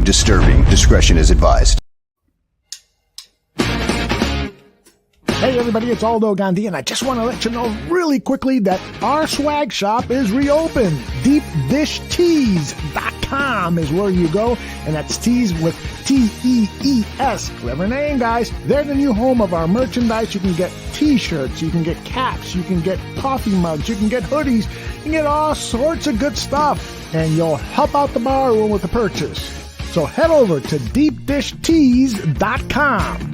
Disturbing. Discretion is advised. Hey everybody, it's Aldo Gandhi, and I just want to let you know really quickly that our swag shop is reopened. DeepDishTees.com is where you go, and that's tees with T-E-E-S. Clever name, guys. They're the new home of our merchandise. You can get t-shirts, you can get caps, you can get coffee mugs, you can get hoodies, you can get all sorts of good stuff, and you'll help out the bar room with the purchase. So head over to DeepDishTees.com.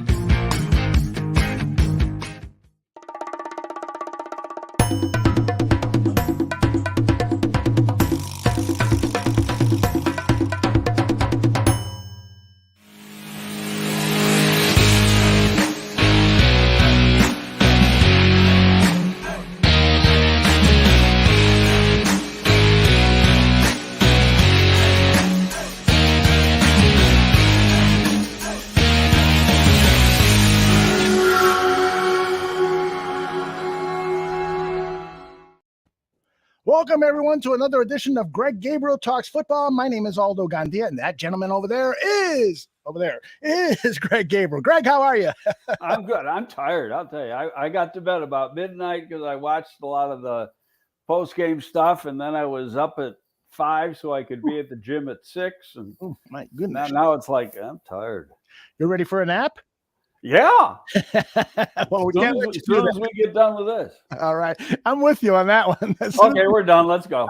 Welcome, everyone, to another edition of Greg Gabriel Talks Football. My name is Aldo Gandia, and that gentleman over there is Greg Gabriel. Greg, how are you? I'm good. I'm tired. I'll tell you. I got to bed about midnight because I watched a lot of the post-game stuff, and then I was up at 5 so I could be at the gym at 6. And my goodness. Now it's like, I'm tired. You're ready for a nap? Yeah. Well, we can't as soon as we get done with this. All right. I'm with you on that one. Okay, we're done. Let's go.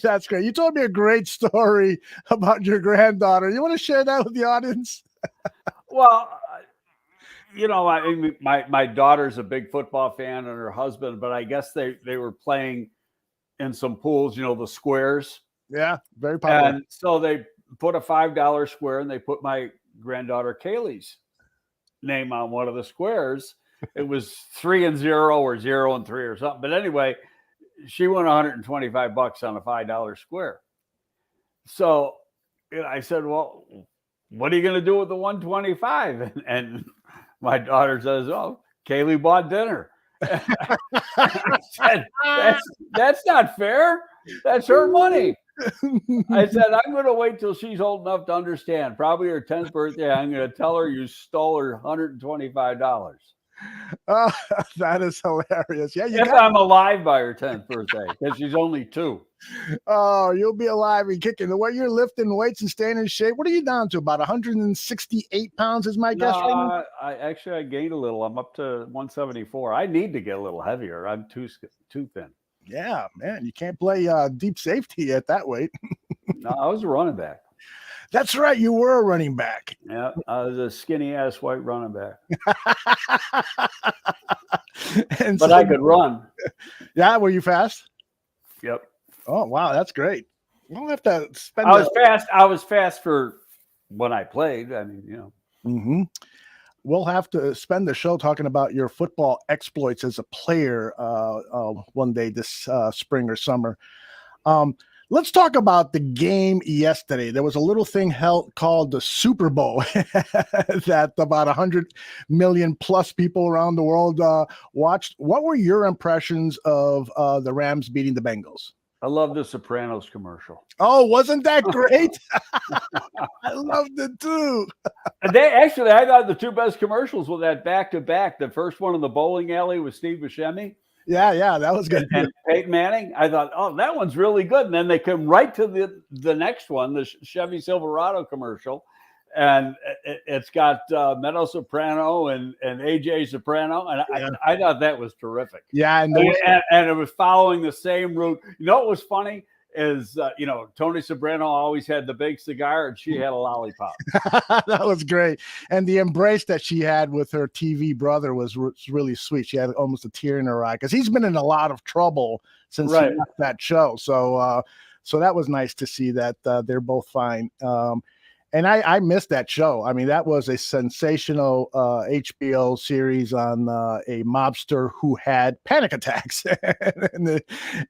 That's great. You told me a great story about your granddaughter. You want to share that with the audience? Well, my daughter's a big football fan and her husband, but I guess they were playing in some pools, the squares. Yeah, very popular. And so they put a $5 square and they put my granddaughter Kaylee's name on one of the squares. It was 3 and 0 or 0 and 3 or something. But anyway, she won $125 on a $5 square. So I said, well, what are you going to do with the 125? And my daughter says, oh, Kaylee bought dinner. I said, that's not fair. That's her money. I said, I'm going to wait till she's old enough to understand. Probably her 10th birthday, I'm going to tell her you stole her $125. Oh, that is hilarious. Yeah, if I'm alive by her 10th birthday, because she's only 2. Oh, you'll be alive and kicking. The way you're lifting weights and staying in shape, what are you down to? About 168 pounds is my guess right now? I gained a little. I'm up to 174. I need to get a little heavier. I'm too thin. Yeah, man, you can't play deep safety at that weight. No, I was a running back. That's right, you were a running back. Yeah, I was a skinny-ass white running back. But I could run. Yeah, were you fast? Yep. Oh, wow, that's great. We'll have to spend I was fast for when I played. I mean, Mm-hmm. We'll have to spend the show talking about your football exploits as a player one day this spring or summer. Let's talk about the game yesterday. There was a little thing called the Super Bowl that about 100 million plus people around the world watched. What were your impressions of the Rams beating the Bengals? I love the Sopranos commercial. Oh, wasn't that great? I loved it too. I thought the two best commercials were that back-to-back. The first one in the bowling alley with Steve Buscemi. Yeah, that was good. And Peyton Manning. I thought, oh, that one's really good. And then they come right to the next one, the Chevy Silverado commercial. And it's got Meadow Soprano and AJ Soprano. And I thought that was terrific. Yeah. And it was following the same route. You know what was funny is, Tony Soprano always had the big cigar and she had a lollipop. That was great. And the embrace that she had with her TV brother was really sweet. She had almost a tear in her eye because he's been in a lot of trouble since he left that show. So that was nice to see that they're both fine. And I missed that show. I mean, that was a sensational HBO series on a mobster who had panic attacks.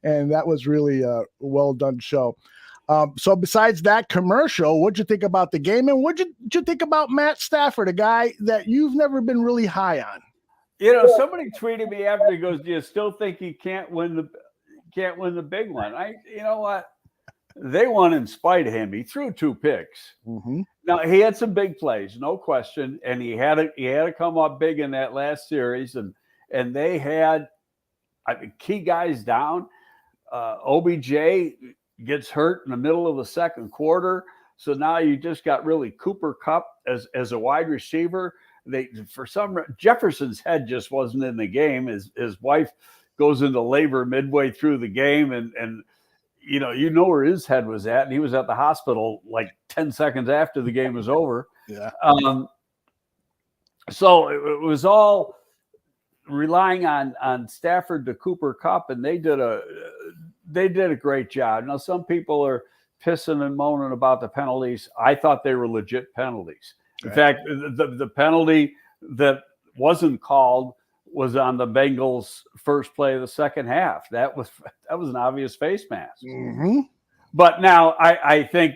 and that was really a well-done show. So besides that commercial, what'd you think about the game? And what'd you think about Matt Stafford, a guy that you've never been really high on? Somebody tweeted me after, he goes, do you still think he can't win the big one? You know what? they won in spite of him. He threw 2 picks. Mm-hmm. Now he had some big plays, no question, and he had to come up big in that last series, and they had, I think, key guys down. OBJ gets hurt in the middle of the second quarter, so now you just got really Cooper Kupp as a wide receiver. Jefferson's head just wasn't in the game. His wife goes into labor midway through the game, and you know where his head was at, and he was at the hospital like 10 seconds after the game was over. Yeah. So it was all relying on Stafford to Cooper Kupp, and they did a great job. Now some people are pissing and moaning about the penalties. I thought they were legit penalties. In fact, the penalty that wasn't called was on the Bengals' first play of the second half. That was an obvious face mask. Mm-hmm. But now I think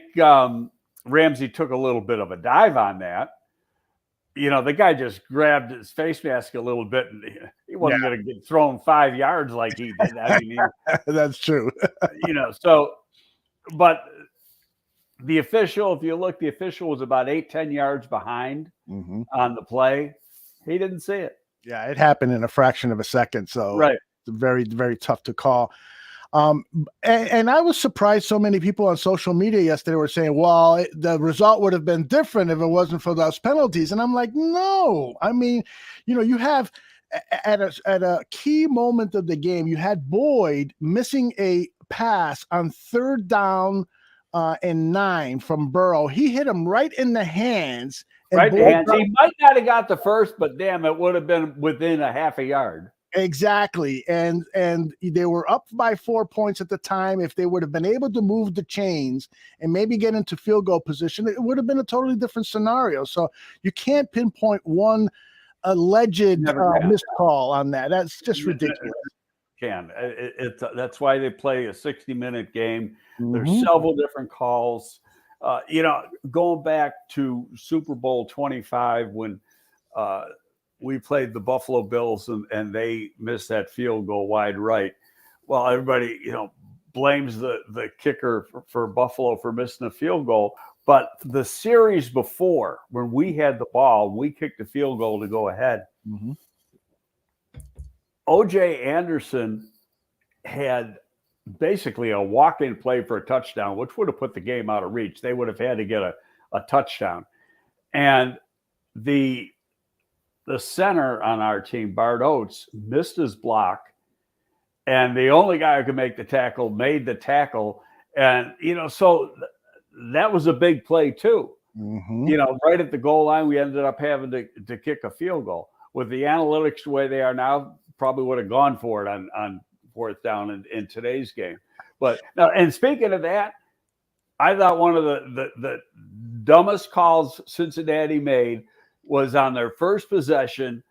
Ramsey took a little bit of a dive on that. You know, the guy just grabbed his face mask a little bit, and he wasn't going to get thrown 5 yards like he did. I mean, that's true. You know, so, but the official, if you look, the official was about 8-10 yards behind on the play. He didn't see it. Yeah, it happened in a fraction of a second. So right. It's very, very tough to call. And I was surprised so many people on social media yesterday were saying, well, the result would have been different if it wasn't for those penalties. And I'm like, no. I mean, you know, you have at a key moment of the game, you had Boyd missing a pass on 3rd down and 9 from Burrow. He hit him right in the hands. Right in the hands. He might not have got the first, but damn, it would have been within a half a yard. Exactly. And they were up by 4 points at the time. If they would have been able to move the chains and maybe get into field goal position, it would have been a totally different scenario. So you can't pinpoint one alleged missed call on that. That's just ridiculous. That's why they play a 60-minute game. There's several different calls. You know, going back to Super Bowl 25 when we played the Buffalo Bills and they missed that field goal wide right. Well, everybody, you know, blames the kicker for Buffalo for missing a field goal. But the series before, when we had the ball, we kicked the field goal to go ahead. O.J. Anderson had basically a walk-in play for a touchdown, which would have put the game out of reach. They would have had to get a touchdown. And the center on our team, Bart Oates, missed his block. And the only guy who could make the tackle made the tackle. And, you know, so that was a big play too. You know, right at the goal line, we ended up having to kick a field goal. With the analytics the way they are now, probably would have gone for it on 4th down in today's game. But now, and speaking of that, I thought one of the dumbest calls Cincinnati made was on their first possession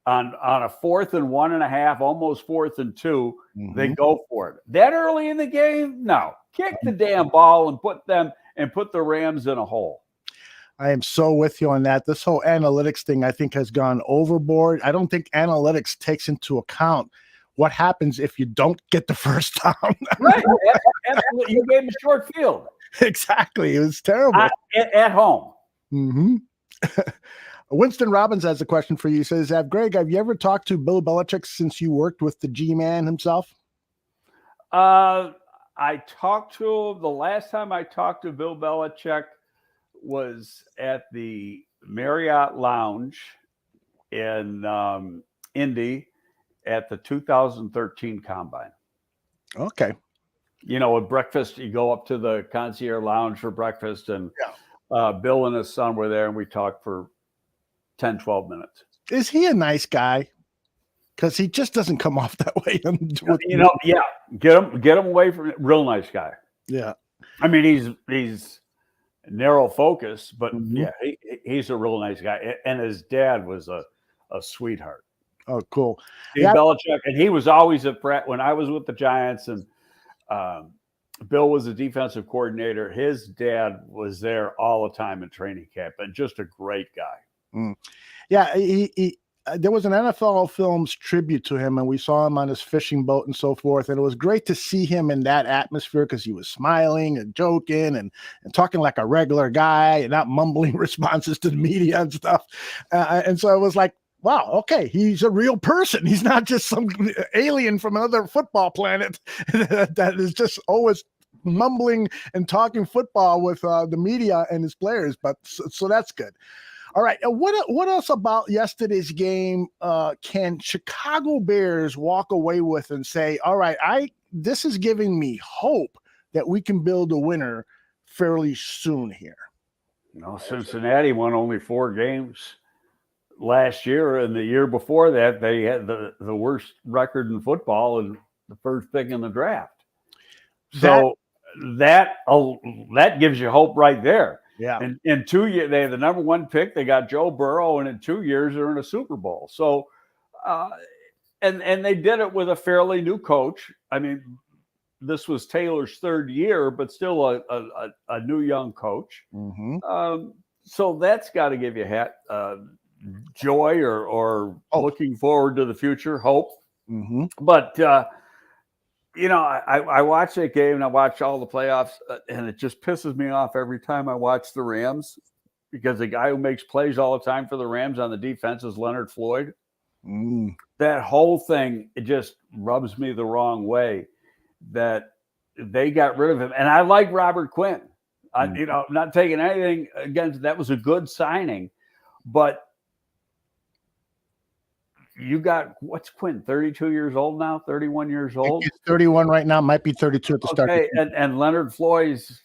on a 4th and 1.5, almost 4th and 2. They go for it. That early in the game? No. Kick the damn ball and put the Rams in a hole. I am so with you on that. This whole analytics thing, I think, has gone overboard. I don't think analytics takes into account what happens if you don't get the first down. Right. Absolutely. You gave him a short field. Exactly. It was terrible. At home. Winston Robbins has a question for you. He says, Greg, have you ever talked to Bill Belichick since you worked with the G-Man himself? I talked to him. The last time I talked to Bill Belichick was at the Marriott Lounge in Indy at the 2013 Combine. Okay. You know, with breakfast, you go up to the concierge lounge for breakfast, and Bill and his son were there, and we talked for 10, 12 minutes. Is he a nice guy? Because he just doesn't come off that way. Get him away from it. Real nice guy. Yeah. I mean, he's narrow focus, but he's a real nice guy. And his dad was a sweetheart. Oh, cool. Belichick, and he was always when I was with the Giants, and Bill was a defensive coordinator. His dad was there all the time in training camp, and just a great guy. Yeah, he there was an NFL Films tribute to him, and we saw him on his fishing boat and so forth. And it was great to see him in that atmosphere because he was smiling and joking and talking like a regular guy and not mumbling responses to the media and stuff. And so it was like, wow, okay, he's a real person. He's not just some alien from another football planet that is just always mumbling and talking football with the media and his players. But so that's good. All right. What else about yesterday's game can Chicago Bears walk away with and say, all right, this is giving me hope that we can build a winner fairly soon here? Cincinnati won only 4 games last year, and the year before that, they had the worst record in football and the first pick in the draft. So that gives you hope right there. Yeah. And in 2 years, they had the number 1 pick. They got Joe Burrow, and in 2 years, they're in a Super Bowl. So, and they did it with a fairly new coach. I mean, this was Taylor's 3rd year, but still a new young coach. Mm-hmm. So that's got to give you joy or looking forward to the future, hope. Mm-hmm. But I watched that game and I watched all the playoffs, and it just pisses me off every time I watch the Rams, because the guy who makes plays all the time for the Rams on the defense is Leonard Floyd. That whole thing, it just rubs me the wrong way that they got rid of him. And I like Robert Quinn. Not taking anything against, that was a good signing, but you got, what's Quinn, 32 years old now, 31 years old? He's 31 right now, might be 32 at the start. And Leonard Floyd's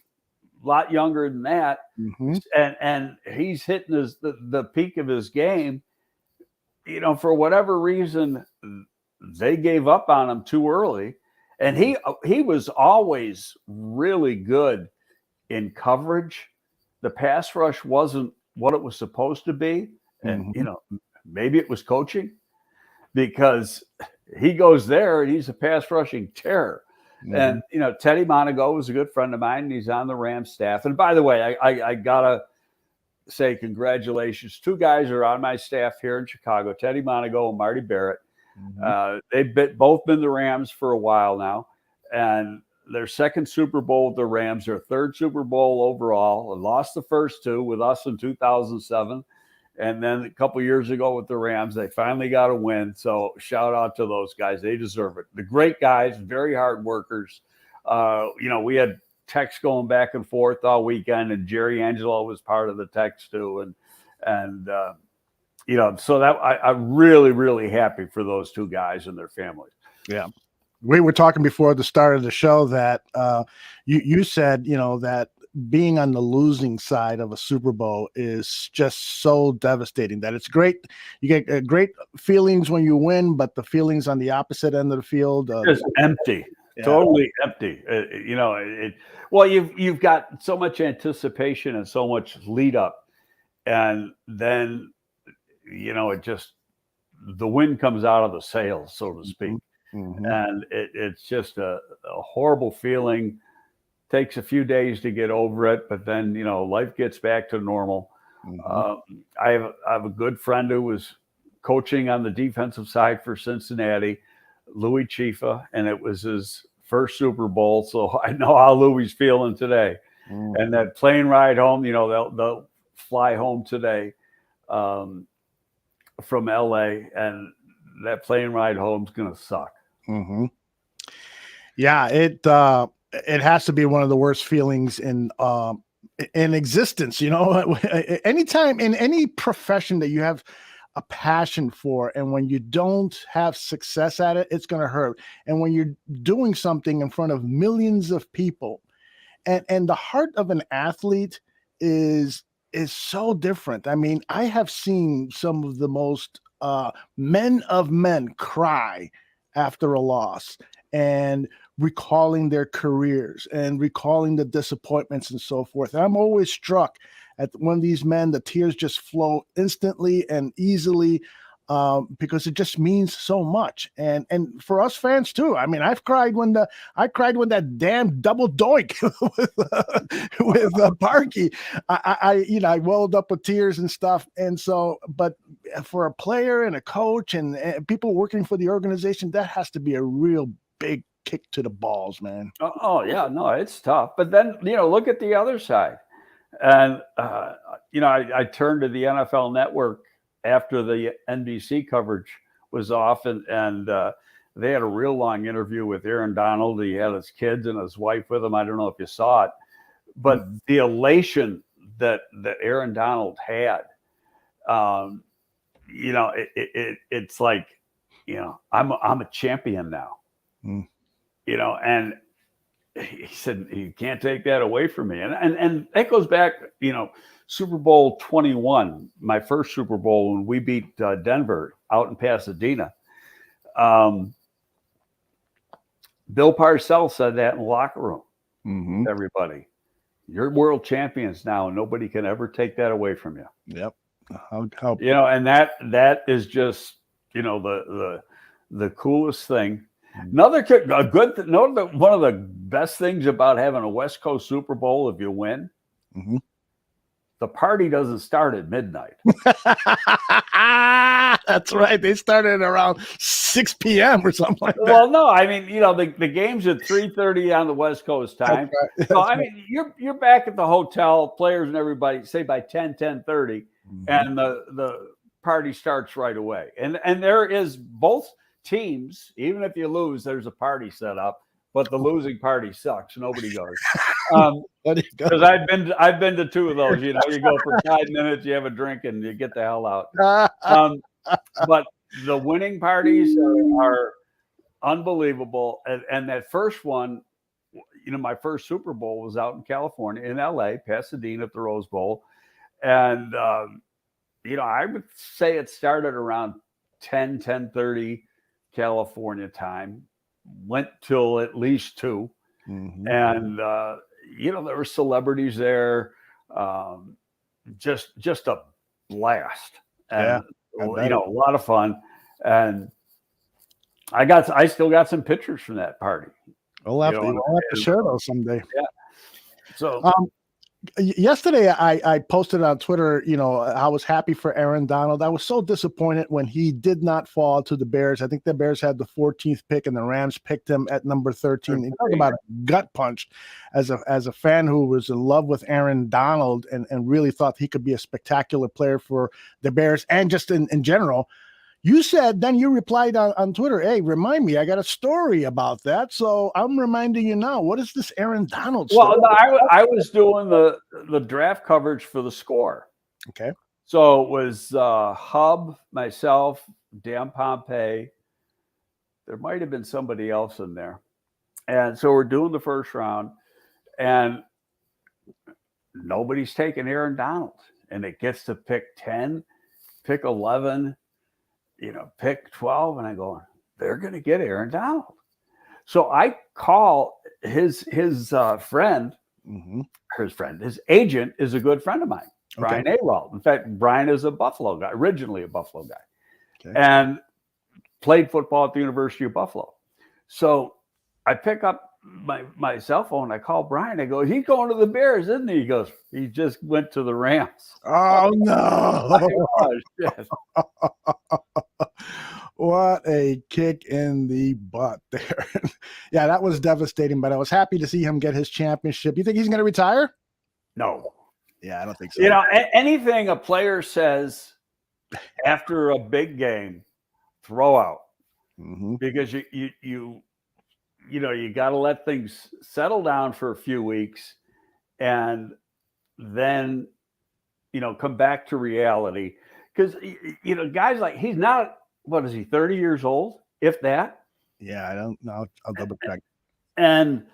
a lot younger than that. Mm-hmm. And he's hitting the peak of his game. For whatever reason, they gave up on him too early. And he was always really good in coverage. The pass rush wasn't what it was supposed to be. And, maybe it was coaching, because he goes there and he's a pass rushing terror. Mm-hmm. And, Teddy Monago was a good friend of mine, and he's on the Rams staff. And by the way, I gotta say congratulations. 2 guys are on my staff here in Chicago, Teddy Monago and Marty Barrett. Mm-hmm. They've both been the Rams for a while now, and their 2nd Super Bowl with the Rams, their 3rd Super Bowl overall, and lost the first 2 with us in 2007. And then a couple of years ago with the Rams, they finally got a win. So shout out to those guys. They deserve it. The great guys, very hard workers. We had texts going back and forth all weekend, and Jerry Angelo was part of the text too. So that I'm really, really happy for those 2 guys and their families. Yeah. We were talking before the start of the show that you said, that being on the losing side of a Super Bowl is just so devastating, that it's great. You get great feelings when you win, but the feelings on the opposite end of the field just empty, totally empty. You've got so much anticipation and so much lead up, and then the wind comes out of the sails, so to speak. Mm-hmm. And it's just a horrible feeling. Takes a few days to get over it, but then life gets back to normal. Mm-hmm. I have a good friend who was coaching on the defensive side for Cincinnati, Louis Chifa, and it was his first Super Bowl, so I know how Louis is feeling today. Mm-hmm. And that plane ride home, they'll fly home today from LA, and that plane ride home is gonna suck. Mm-hmm. Yeah, it has to be one of the worst feelings in existence. Anytime in any profession that you have a passion for, and when you don't have success at it, it's going to hurt. And when you're doing something in front of millions of people, and the heart of an athlete is so different. I mean, I have seen some of the most men of men cry after a loss, and recalling their careers and recalling the disappointments and so forth. And I'm always struck at one of these men, the tears just flow instantly and easily because it just means so much. And for us fans too. I mean, I cried when that damn double doink with Parkey. I welled up with tears and stuff. And so, but for a player and a coach and people working for the organization, that has to be a real big kick to the balls, man. Oh yeah, no, it's tough. But then, look at the other side. And, I turned to the NFL Network after the NBC coverage was off, and they had a real long interview with Aaron Donald. He had his kids and his wife with him. I don't know if you saw it, but the elation that Aaron Donald had, it's like, I'm a champion now, and he said, you can't take that away from me. And that goes back, Super Bowl 21, my first Super Bowl, when we beat Denver out in Pasadena. Bill Parcells said that in the locker room. Everybody, you're world champions now, and nobody can ever take that away from you. Yep. And that is just, the coolest thing. One of the best things about having a West Coast Super Bowl, if you win, the party doesn't start at midnight. That's right. They started around 6 p.m. or something like that. Well, no, I mean, the game's at 3:30 on the West Coast time. So, I mean, you're back at the hotel, players and everybody, say by 10:30, and the party starts right away. And there is both teams, even if you lose, there's a party set up, but the losing party sucks. Nobody goes. Because I've been to two of those. You go for 5 minutes, you have a drink, and you get the hell out. But the winning parties are unbelievable. And that first one, my first Super Bowl was out in California, in LA, Pasadena at the Rose Bowl. And, I would say it started around 10:30 California time, went till at least 2. And, there were celebrities there, just a blast. And, a lot of fun. And I still got some pictures from that party. We'll have to share those someday. Yeah. So, yesterday I posted on Twitter, I was happy for Aaron Donald. I was so disappointed when he did not fall to the Bears. I think the Bears had the 14th pick and the Rams picked him at number 13. You talk about a gut punch. As a fan who was in love with Aaron Donald and really thought he could be a spectacular player for the Bears and just in general. You said, then you replied on Twitter, hey, remind me, I got a story about that. So I'm reminding you now. What is this Aaron Donald story? Well, I was doing the draft coverage for The Score. Okay. So it was Hub, myself, Dan Pompey. There might have been somebody else in there. And so we're doing the first round, and nobody's taking Aaron Donald. And it gets to pick 10, pick 11, pick 12, and I go, they're going to get Aaron Donald. So I call his friend, his agent is a good friend of mine, Brian Awald. In fact, Brian is a Buffalo guy, originally a Buffalo guy, and played football at the University of Buffalo. So I pick up my cell phone. I call Brian. I go, he's going to the Bears, isn't he? He goes, he just went to the Rams. Oh, no. What a kick in the butt there. Yeah, that was devastating, but I was happy to see him get his championship. You think he's going to retire? No. Yeah, I don't think so. Anything a player says after a big game, throw out. Because you got to let things settle down for a few weeks and then, come back to reality. Because, guys like, he's not, what is he, 30 years old, if that? Yeah, I don't know. I'll double check. And,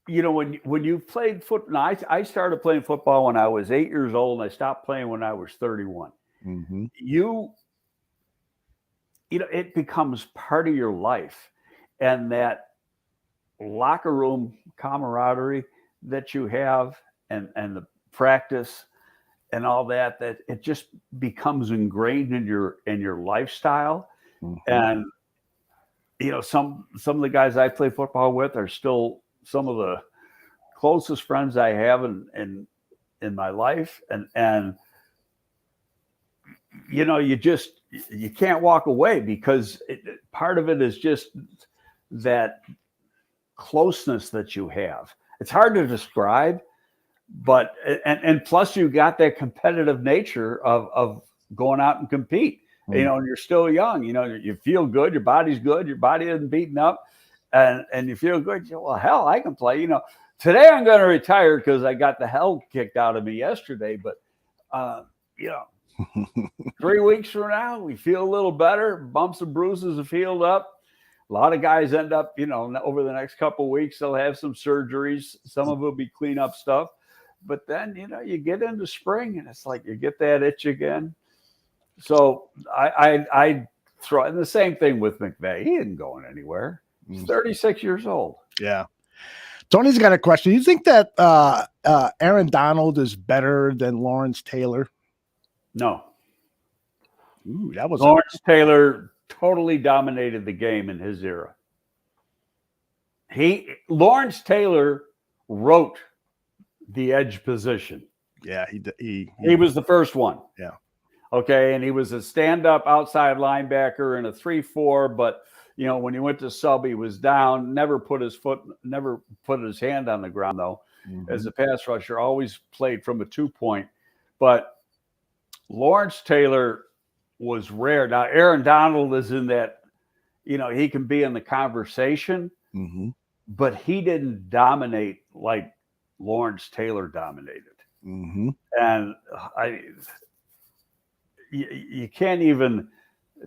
when you played football, I started playing football when I was 8 years old, and I stopped playing when I was 31. It becomes part of your life. And that locker room camaraderie that you have and the practice and all that it just becomes ingrained in your lifestyle. And some of the guys I play football with are still some of the closest friends I have in my life. And you can't walk away because part of it is just that closeness that you have. It's hard to describe, but and plus you got that competitive nature of going out and compete. And you're still young. You feel good. Your body's good. Your body isn't beaten up, and you feel good. Well, hell, I can play. Today I'm going to retire because I got the hell kicked out of me yesterday. But 3 weeks from now, we feel a little better. Bumps and bruises have healed up. A lot of guys end up, over the next couple of weeks, they'll have some surgeries. Some of it will be cleanup stuff. But then, you get into spring and it's like you get that itch again. So I throw, and the same thing with McVay. He isn't going anywhere. He's 36 years old. Yeah. Tony's got a question. You think that Aaron Donald is better than Lawrence Taylor? No. Ooh, that was Lawrence Taylor totally dominated the game in his era. Lawrence Taylor wrote the edge position. Yeah, he was the first one. Yeah. Okay, and he was a stand-up outside linebacker in a 3-4, but when he went to sub, he was down, never put his hand on the ground though. As a pass rusher, always played from a 2-point. But Lawrence Taylor was rare. Now, Aaron Donald is in that, he can be in the conversation, but he didn't dominate like Lawrence Taylor dominated. And you can't even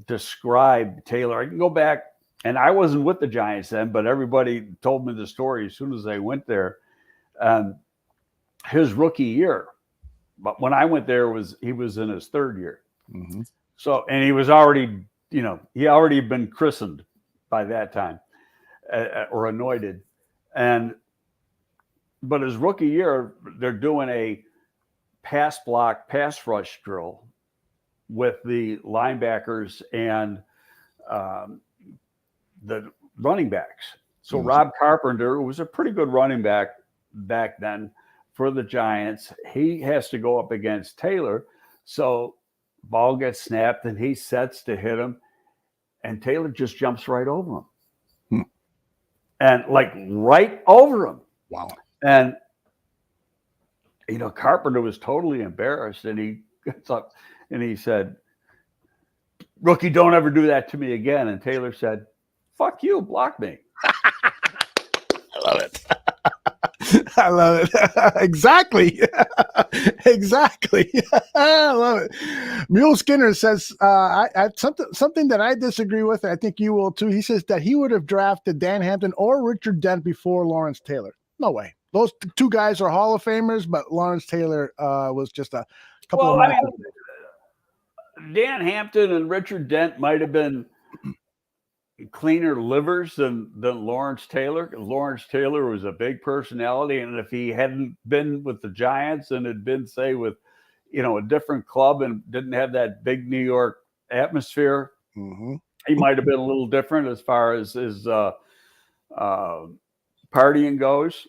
describe Taylor. I can go back, and I wasn't with the Giants then, but everybody told me the story as soon as I went there. His rookie year, but when I went there, he was in his third year. So, and he was already, he already been christened by that time or anointed. But his rookie year, they're doing a pass rush drill with the linebackers and the running backs. So Rob Carpenter, who was a pretty good running back then for the Giants, he has to go up against Taylor. So ball gets snapped and he sets to hit him, and Taylor just jumps right over him. And like right over him. Wow. And Carpenter was totally embarrassed, and he gets up and he said, "Rookie, don't ever do that to me again." And Taylor said, "Fuck you, block me." I love it. I love it. Exactly. Exactly. I love it. Mule Skinner says something that I disagree with. I think you will too. He says that he would have drafted Dan Hampton or Richard Dent before Lawrence Taylor. No way. Those two guys are Hall of Famers, but Lawrence Taylor was just a couple of. Dan Hampton and Richard Dent might have been cleaner livers than Lawrence Taylor. Lawrence Taylor was a big personality, and if he hadn't been with the Giants and had been, say, with a different club and didn't have that big New York atmosphere, he might have been a little different as far as his partying goes.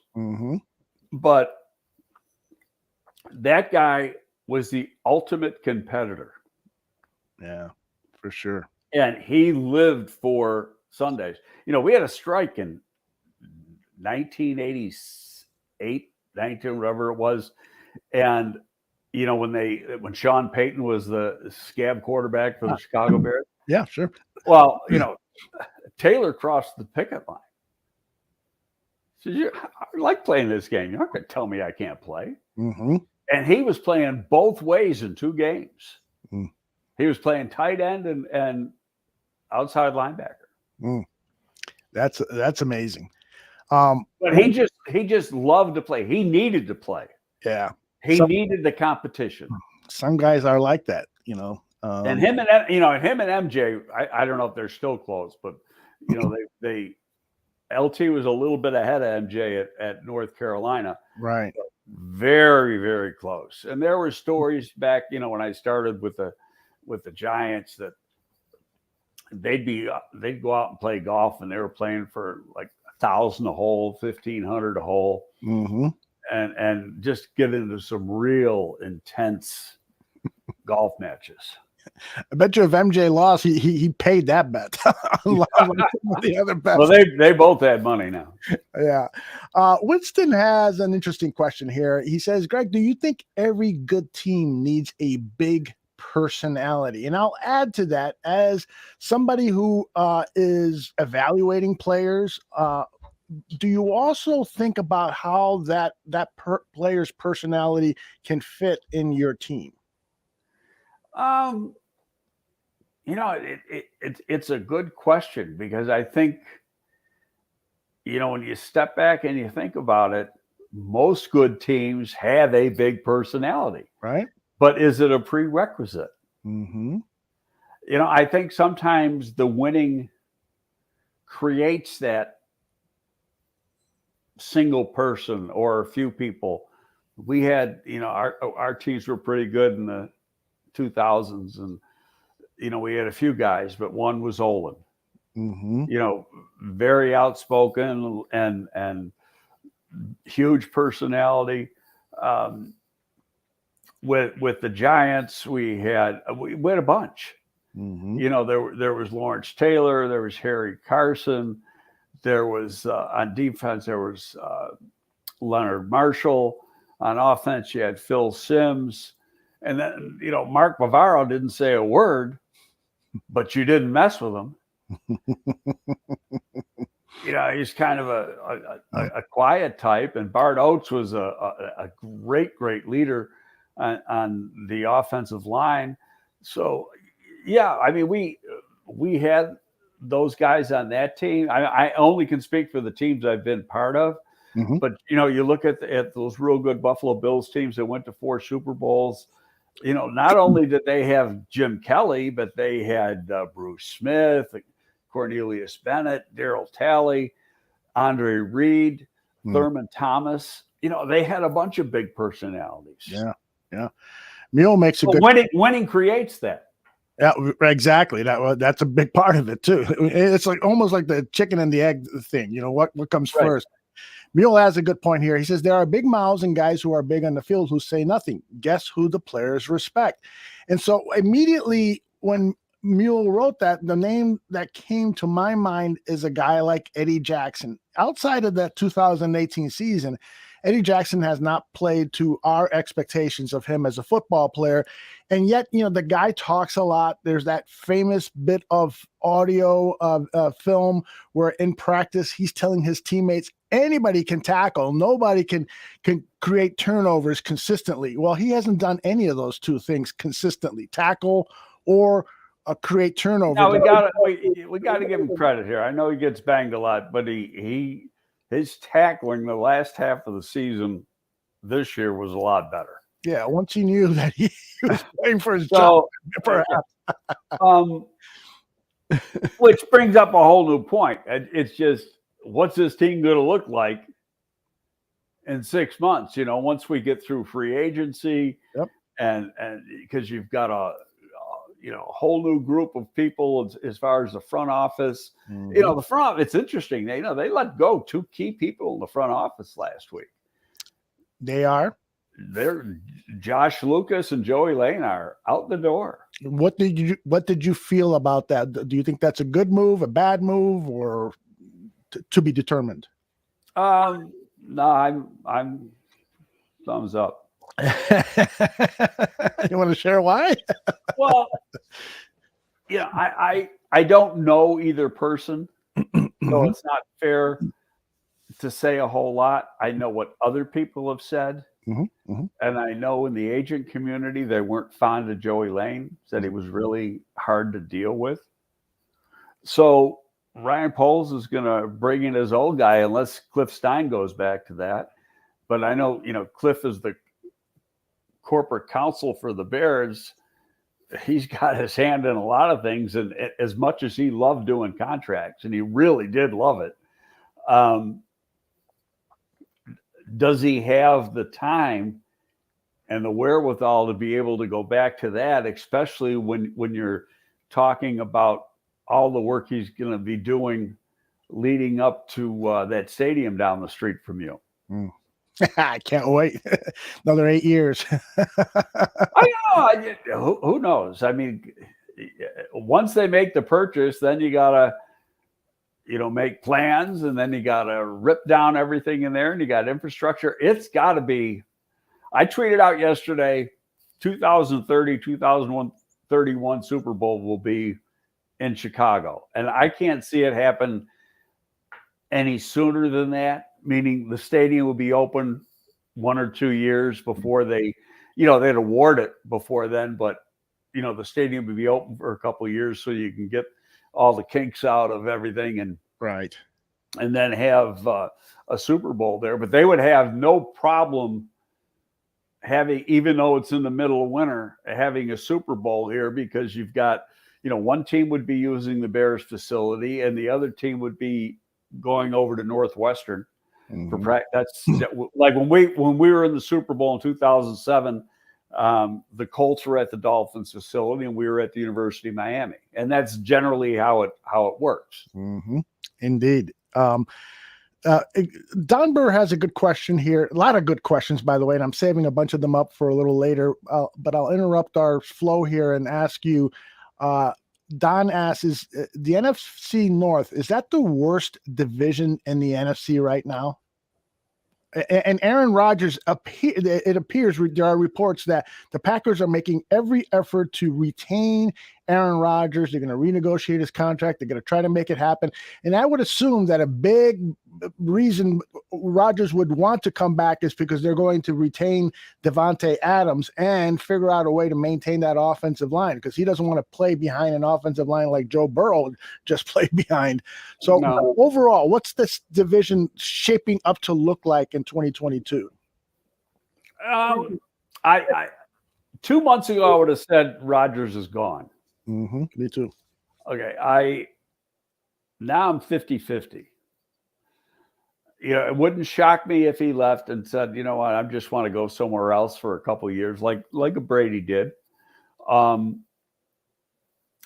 But that guy was the ultimate competitor. Yeah, for sure. And he lived for Sundays. We had a strike in 1988, whatever it was. And, when Sean Payton was the scab quarterback for the Chicago Bears. Yeah, sure. Well, Taylor crossed the picket line. Said, I like playing this game. You're not going to tell me I can't play. And he was playing both ways in 2 games. He was playing tight end and outside linebacker. That's amazing. But he just loved to play. He needed to play. Yeah. He needed the competition. Some guys are like that, and him and MJ, I don't know if they're still close, but they LT was a little bit ahead of MJ at North Carolina. Right. Very, very close. And there were stories back, when I started with the Giants that they'd go out and play golf, and they were playing for like 1,000 a hole, 1,500 a hole, and just get into some real intense golf matches. I bet you if MJ lost, he paid that bet. Unlike some of the other bets. Well, they both had money now. Yeah. Winston has an interesting question here. He says, Greg, do you think every good team needs a big personality? And I'll add to that, as somebody who is evaluating players, do you also think about how that player's personality can fit in your team? It's a good question, because I think, when you step back and you think about it, most good teams have a big personality, right? But is it a prerequisite? Mm-hmm. I think sometimes the winning creates that single person or a few people. We had, our teams were pretty good in the 2000s, and we had a few guys, but one was Olin. Mm-hmm. Very outspoken and huge personality. With the Giants, we had a bunch. Mm-hmm. There was Lawrence Taylor, there was Harry Carson, there was on defense, there was Leonard Marshall. On offense, you had Phil Simms. And then, Mark Bavaro didn't say a word, but you didn't mess with him. He's kind of a quiet type. And Bart Oates was a great leader on the offensive line. So, yeah, I mean, we had those guys on that team. I only can speak for the teams I've been part of. Mm-hmm. But, you look at those real good Buffalo Bills teams that went to 4 Super Bowls. Not only did they have Jim Kelly, but they had Bruce Smith, Cornelius Bennett, Darryl Talley, Andre Reed, Thurman Thomas. They had a bunch of big personalities. Yeah. Mule makes a good winning creates that. Yeah, exactly. That's a big part of it too. It's like almost like the chicken and the egg thing. What comes first? Mule has a good point here. He says there are big mouths and guys who are big on the field who say nothing. Guess who the players respect? And so immediately when Mule wrote that, the name that came to my mind is a guy like Eddie Jackson. Outside of that 2018 season, Eddie Jackson has not played to our expectations of him as a football player. And yet, the guy talks a lot. There's that famous bit of audio film where in practice, he's telling his teammates, anybody can tackle. Nobody can create turnovers consistently. Well, he hasn't done any of those two things consistently, tackle or create turnovers. No, we got to give him credit here. I know he gets banged a lot, but his tackling the last half of the season this year was a lot better. Yeah, once he knew that he was playing for his job, perhaps. Which brings up a whole new point. It's just, what's this team going to look like in 6 months? Once we get through free agency, and because you've got a whole new group of people as far as the front office. Mm-hmm. The front, it's interesting. They let go 2 key people in the front office last week. They're Josh Lucas and Joey Lane are out the door. What did you feel about that? Do you think that's a good move, a bad move, or to be determined? No, I'm thumbs up. You want to share why? Well, I don't know either person, so it's not fair to say a whole lot. I know what other people have said, and I know in the agent community they weren't fond of Joey Lane, said he was really hard to deal with. So Ryan Poles is going to bring in his old guy unless Cliff Stein goes back to that. But I know, Cliff is the corporate counsel for the Bears. He's got his hand in a lot of things, and as much as he loved doing contracts, and he really did love it, does he have the time and the wherewithal to be able to go back to that, especially when you're talking about all the work he's going to be doing leading up to that stadium down the street from you? I can't wait. Another 8 years. I know. Who knows? I mean, once they make the purchase, then you gotta, make plans, and then you gotta rip down everything in there, and you got infrastructure. It's got to be. I tweeted out yesterday, 2030, 2031 Super Bowl will be in Chicago, and I can't see it happen any sooner than that. Meaning the stadium will be open 1 or 2 years before they'd award it before then, but the stadium would be open for a couple of years so you can get all the kinks out of everything and then have a Super Bowl there. But they would have no problem having, even though it's in the middle of winter, having a Super Bowl here, because you've got, one team would be using the Bears facility and the other team would be going over to Northwestern. For practice. That's like when we were in the Super Bowl in 2007, the Colts were at the Dolphins facility and we were at the University of Miami, and that's generally how it works. Indeed. Don Burr has a good question here. A lot of good questions, by the way, and I'm saving a bunch of them up for a little later. But I'll interrupt our flow here and ask you. Don asks, is the NFC North, is that the worst division in the NFC right now? And Aaron Rodgers, it appears there are reports that the Packers are making every effort to retain Aaron Rodgers. They're going to renegotiate his contract. They're going to try to make it happen. And I would assume that a big reason Rodgers would want to come back is because they're going to retain Devontae Adams and figure out a way to maintain that offensive line, because he doesn't want to play behind an offensive line like Joe Burrow just played behind. So overall, what's this division shaping up to look like in 2022? I 2 months ago I would have said Rodgers is gone. Me too. Okay, now I'm 50-50. It wouldn't shock me if he left and said, you know what, I just want to go somewhere else for a couple of years, like a Brady did. And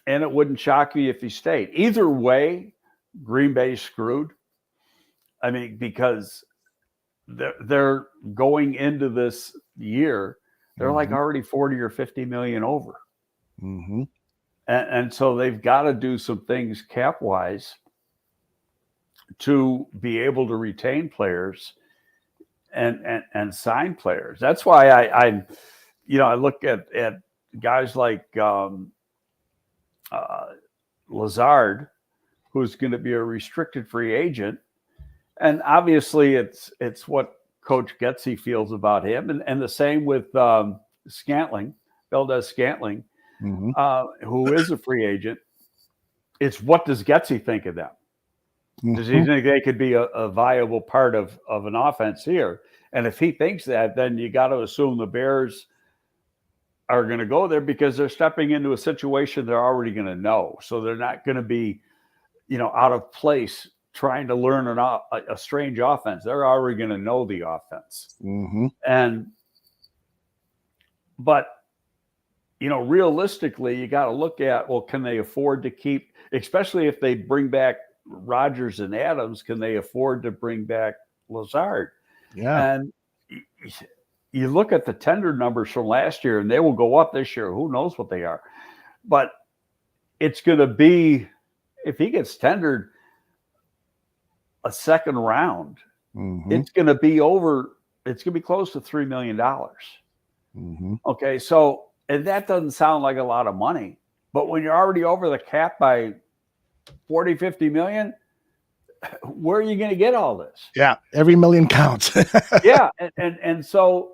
it wouldn't shock me if he stayed. Either way, Green Bay's screwed. I mean, because they're going into this year, they're like already 40 or 50 million over. And so they've got to do some things cap-wise to be able to retain players and sign players. That's why I look at guys like Lazard, who's going to be a restricted free agent. And obviously it's what Coach Getsy feels about him. And the same with Scantling, Valdez-Scantling, who is a free agent. It's what does Getsy think of them? Does he think they could be a viable part of an offense here? And if he thinks that, then you got to assume the Bears are going to go there, because they're stepping into a situation they're already going to know. So they're not going to be, out of place trying to learn a strange offense. They're already going to know the offense. But realistically, you got to look at, well, can they afford to keep, especially if they bring back Rodgers and Adams, can they afford to bring back Lazard? And you look at the tender numbers from last year, and they will go up this year. Who knows what they are? But it's going to be, if he gets tendered a second round, it's going to be close to $3 million. Okay, so, and that doesn't sound like a lot of money, but when you're already over the cap by 40, 50 million, where are you going to get all this? Yeah, every million counts. And so,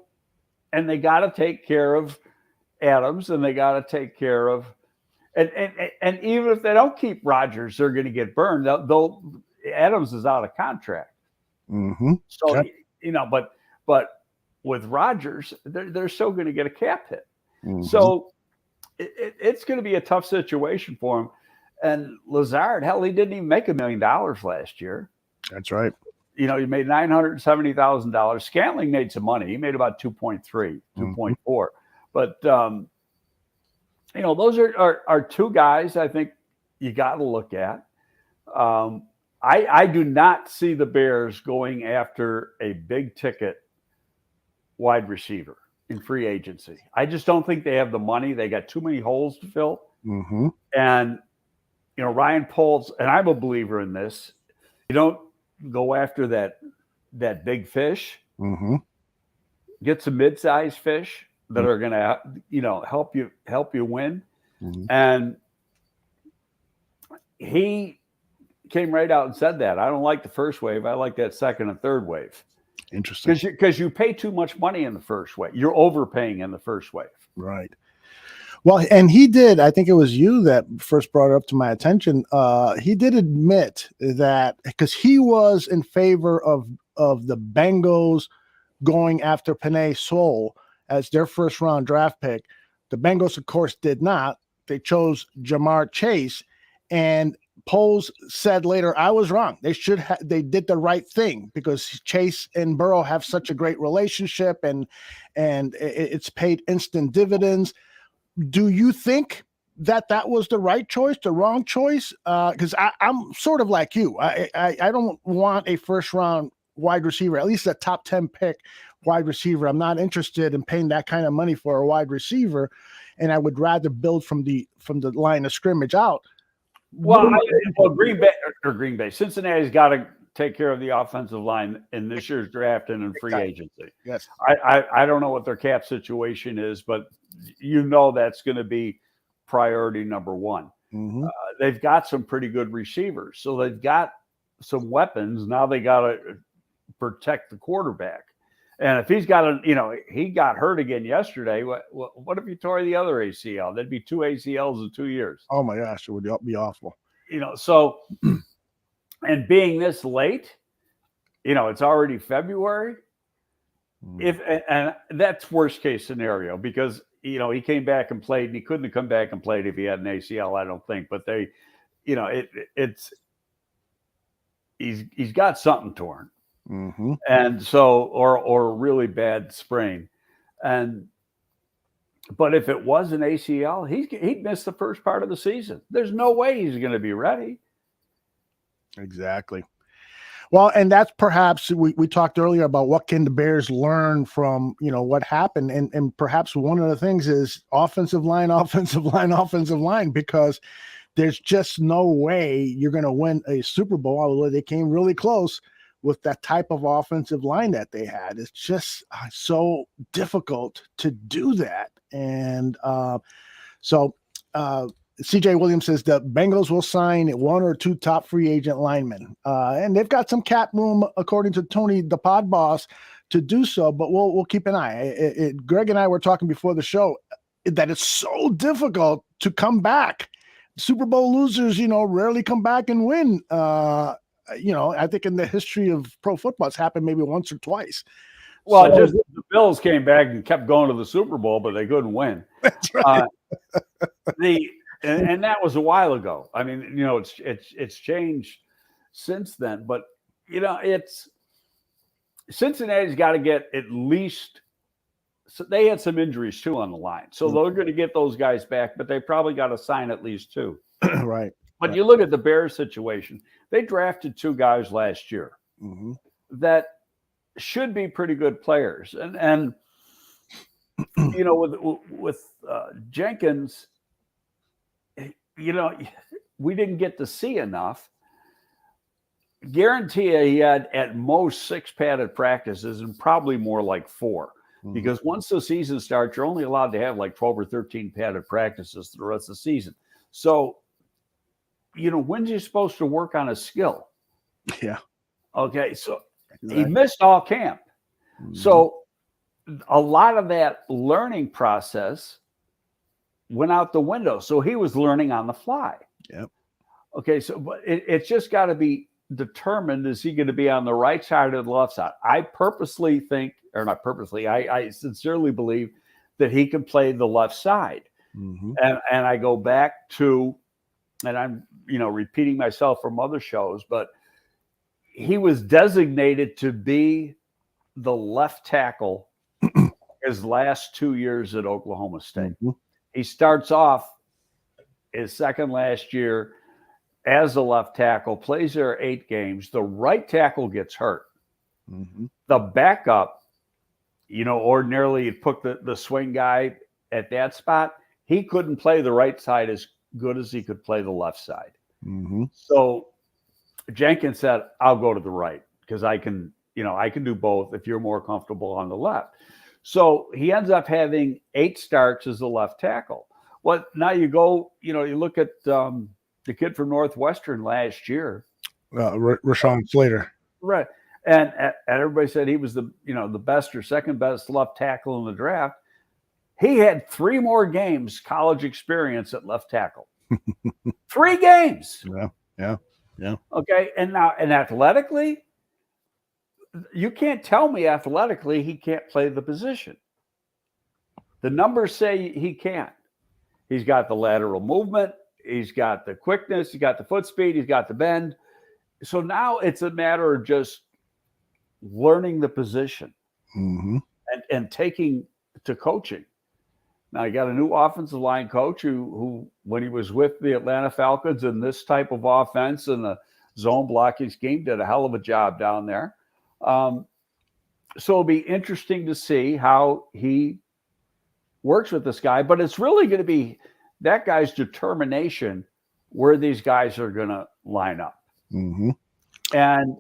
and they got to take care of Adams, and they got to take care of, and even if they don't keep Rodgers, they're going to get burned. Adams is out of contract. So, but with Rodgers, they're still going to get a cap hit. So it's going to be a tough situation for him. And Lazard, hell, he didn't even make $1 million last year. That's right. He made $970,000. Scantling made some money. He made about 2.3, 2.4. But, those are two guys I think you got to look at. I do not see the Bears going after a big ticket wide receiver in free agency. I just don't think they have the money. They got too many holes to fill. Mm-hmm. And, Ryan Poles, and I'm a believer in this, you don't go after that big fish. Mm-hmm. Get some mid-sized fish that are going to, help you win. Mm-hmm. And he came right out and said that. I don't like the first wave. I like that second and third wave. Interesting. Because you pay too much money in the first wave. You're overpaying in the first wave. Right. Well, and he did, I think it was you that first brought it up to my attention. He did admit that because he was in favor of the Bengals going after Penei Sewell as their first round draft pick. The Bengals, of course, did not. They chose Jamar Chase, and Poles said later, I was wrong. They did the right thing because Chase and Burrow have such a great relationship, and it's paid instant dividends. Do you think that was the right choice, the wrong choice? Because I'm sort of like you. I don't want a first round wide receiver, at least a top 10 pick wide receiver. I'm not interested in paying that kind of money for a wide receiver, and I would rather build from the line of scrimmage out. Well, Green Bay, Cincinnati's got to take care of the offensive line in this year's draft and in free agency. Yes, I don't know what their cap situation is, but that's going to be priority number one. Mm-hmm. They've got some pretty good receivers, so they've got some weapons. Now they got to protect the quarterback. And if he's got he got hurt again yesterday. What if he tore the other ACL? That'd be 2 ACLs in 2 years. Oh my gosh, it would be awful. So, and being this late, it's already February. And that's worst case scenario because he came back and played, and he couldn't have come back and played if he had an ACL, I don't think. But they, he's got something torn. Mm-hmm. And so, or a really bad sprain. But if it was an ACL, he'd miss the first part of the season. There's no way he's going to be ready. Exactly. Well, and that's perhaps we talked earlier about what can the Bears learn from, what happened. And perhaps one of the things is offensive line, because there's just no way you're going to win a Super Bowl, although they came really close with that type of offensive line that they had. It's just so difficult to do that. And so CJ Williams says the Bengals will sign 1 or 2 top free agent linemen. And they've got some cap room, according to Tony, the pod boss, to do so, but we'll keep an eye. Greg and I were talking before the show that it's so difficult to come back. Super Bowl losers, rarely come back and win. I think in the history of pro football, it's happened maybe once or twice. Well, just the Bills came back and kept going to the Super Bowl, but they couldn't win. That's right. And that was a while ago. I mean, it's changed since then, but it's Cincinnati's got to get at least. So they had some injuries too on the line, so they're going to get those guys back, but they probably got to sign at least 2. Right. But you look at the Bears situation; they drafted 2 guys last year that should be pretty good players, and with Jenkins, we didn't get to see enough. Guarantee he had at most 6 padded practices and probably more like 4. Because once the season starts, you're only allowed to have like 12 or 13 padded practices the rest of the season. So, when's he supposed to work on his skill? Yeah. Okay. So he missed all camp. So a lot of that learning process went out the window. So he was learning on the fly. Yep. Okay. So but it's just got to be determined, is he going to be on the right side or the left side? I purposely think, or not purposely, I sincerely believe that he can play the left side. And I go back to, and I'm, repeating myself from other shows, but he was designated to be the left tackle his last 2 years at Oklahoma State. He starts off his second last year as a left tackle, plays there 8 games. The right tackle gets hurt. The backup, ordinarily you'd put the swing guy at that spot. He couldn't play the right side as good as he could play the left side. Mm-hmm. So Jenkins said, I'll go to the right because I can do both if you're more comfortable on the left. So he ends up having 8 starts as the left tackle. Well, now you look at the kid from Northwestern last year. Rashawn Slater. Right. And everybody said he was the best or second best left tackle in the draft. He had 3 more games college experience at left tackle. 3 games. Yeah. Okay. And athletically, you can't tell me athletically he can't play the position. The numbers say he can't. He's got the lateral movement. He's got the quickness. He's got the foot speed. He's got the bend. So now it's a matter of just learning the position and taking to coaching. Now, you got a new offensive line coach who, when he was with the Atlanta Falcons in this type of offense and the zone blocking scheme, did a hell of a job down there. So it'll be interesting to see how he works with this guy. But it's really going to be that guy's determination where these guys are going to line up. Mm-hmm. And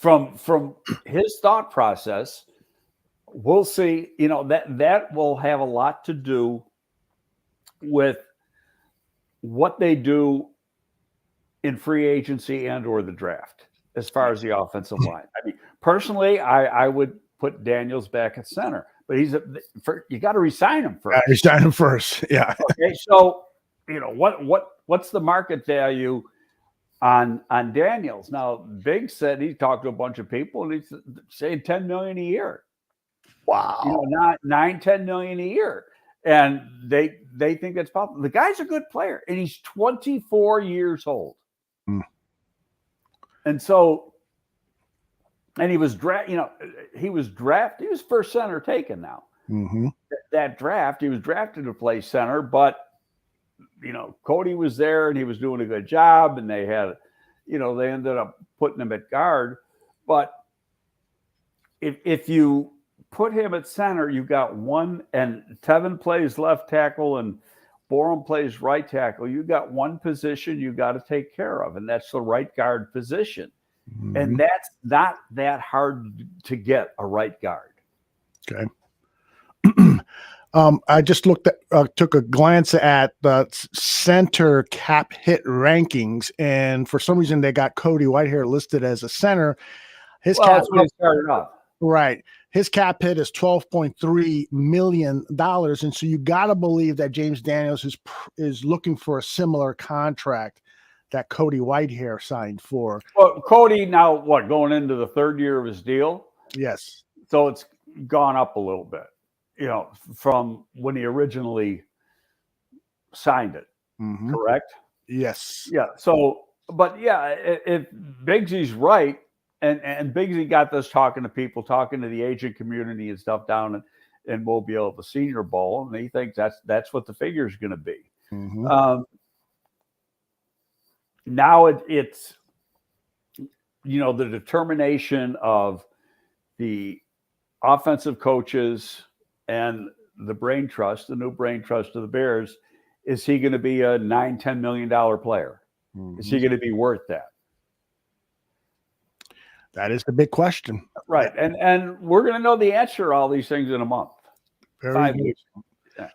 from his thought process, we'll see, that will have a lot to do with what they do in free agency and or the draft as far as the offensive line. I mean, personally, I would put Daniels back at center, but you got to resign him first. Resign him first. Yeah. Okay. So, what's the market value on Daniels? Now, Big said he talked to a bunch of people and he's saying $10 million a year. Wow. Not $9-10 million a year. And they think that's possible. The guy's a good player, and he's 24 years old. And so, and he was he was first center taken now. Mm-hmm. That draft, he was drafted to play center, but Cody was there and he was doing a good job, and they had, they ended up putting him at guard. But if you put him at center, you got one, and Tevin plays left tackle and Borum plays right tackle. You got one position you got to take care of, and that's the right guard position. Mm-hmm. And that's not that hard to get, a right guard. Okay. I just took a glance at the center cap hit rankings, and for some reason they got Cody Whitehair listed as a center. That's when he started off. Right. His cap hit is $12.3 million. And so you got to believe that James Daniels is looking for a similar contract that Cody Whitehair signed for. Well, Cody now, going into the 3rd year of his deal? Yes. So it's gone up a little bit, from when he originally signed it. Mm-hmm. Correct? Yes. Yeah. So, but yeah, if Bigsy's right, and Bigsy got this talking to the agent community and stuff down in Mobile at the Senior Bowl, and he thinks that's what the figure is going to be. Mm-hmm. Now it's the determination of the offensive coaches and the brain trust, the new brain trust of the Bears. Is he going to be a $9-10 million player? Mm-hmm. Is he going to be worth that? That is the big question. Right. And we're going to know the answer to all these things in a month. 5 weeks. Yeah.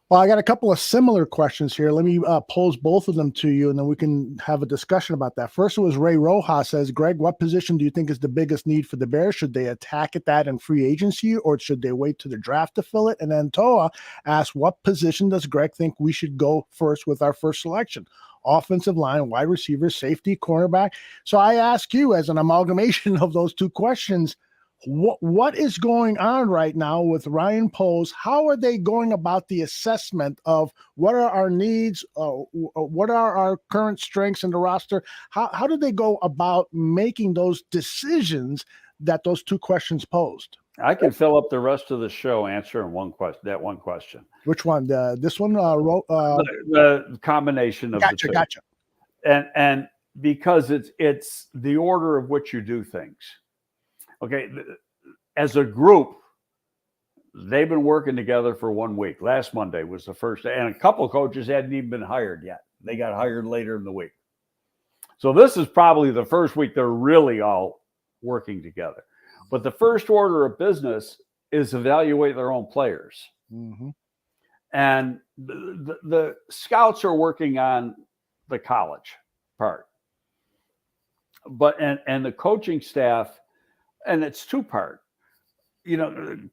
Well, I got a couple of similar questions here. Let me pose both of them to you, and then we can have a discussion about that. First was Ray Rojas says, Greg, what position do you think is the biggest need for the Bears? Should they attack at that in free agency, or should they wait to the draft to fill it? And then Toa asked, what position does Greg think we should go first with our first selection? Offensive line, wide receiver, safety, cornerback. So I ask you, as an amalgamation of those two questions, what is going on right now with Ryan Poles? How are they going about the assessment of what are our needs? What are our current strengths in the roster? How do they go about making those decisions that those two questions posed? I can fill up the rest of the show answering one question. Which one? This one? The combination of the two. Gotcha. And because it's the order of which you do things. Okay, as a group, they've been working together for 1 week. Last Monday was the first day, and a couple of coaches hadn't even been hired yet. They got hired later in the week. So this is probably the first week they're really all working together. But the first order of business is evaluate their own players. Mm-hmm. And the scouts are working on the college part. But and the coaching staff, and it's two-part.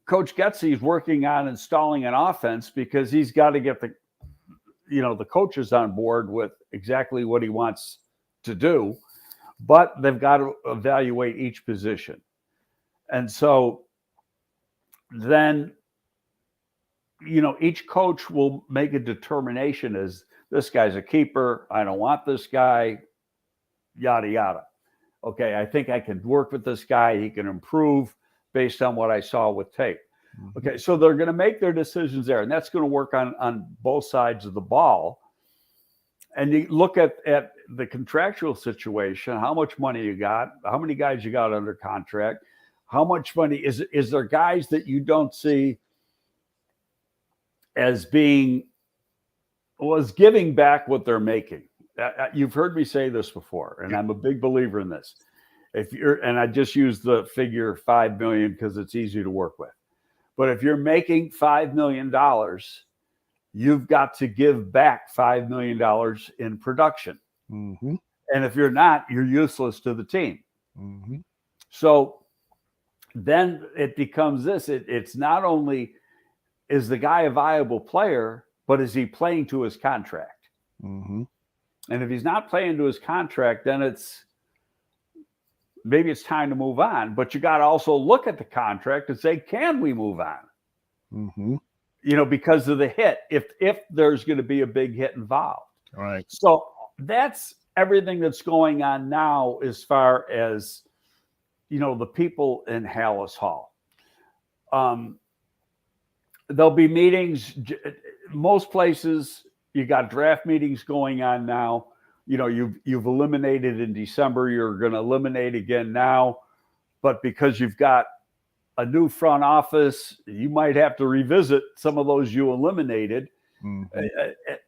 Coach Getsy is working on installing an offense because he's got to get the coaches on board with exactly what he wants to do, but they've got to evaluate each position. And so then, each coach will make a determination as this guy's a keeper. I don't want this guy, yada, yada. Okay, I think I can work with this guy. He can improve based on what I saw with tape. Mm-hmm. Okay, so they're going to make their decisions there, and that's going to work on both sides of the ball. And you look at the contractual situation, how much money you got, how many guys you got under contract, how much money is there guys that you don't see as giving back what they're making. You've heard me say this before, and I'm a big believer in this. And I just use the figure 5 million because it's easy to work with. But if you're making $5 million, you've got to give back $5 million in production. Mm-hmm. And if you're not, you're useless to the team. Mm-hmm. So then it becomes this. It's not only is the guy a viable player, but is he playing to his contract? Mm-hmm. And if he's not playing to his contract, then maybe it's time to move on. But you got to also look at the contract and say, can we move on? Mm-hmm. Because of the hit, if there's going to be a big hit involved. All right. So that's everything that's going on now as far as, the people in Hallis Hall. There'll be meetings. Most places, you got draft meetings going on now. You've eliminated in December. You're going to eliminate again now. But because you've got a new front office, you might have to revisit some of those you eliminated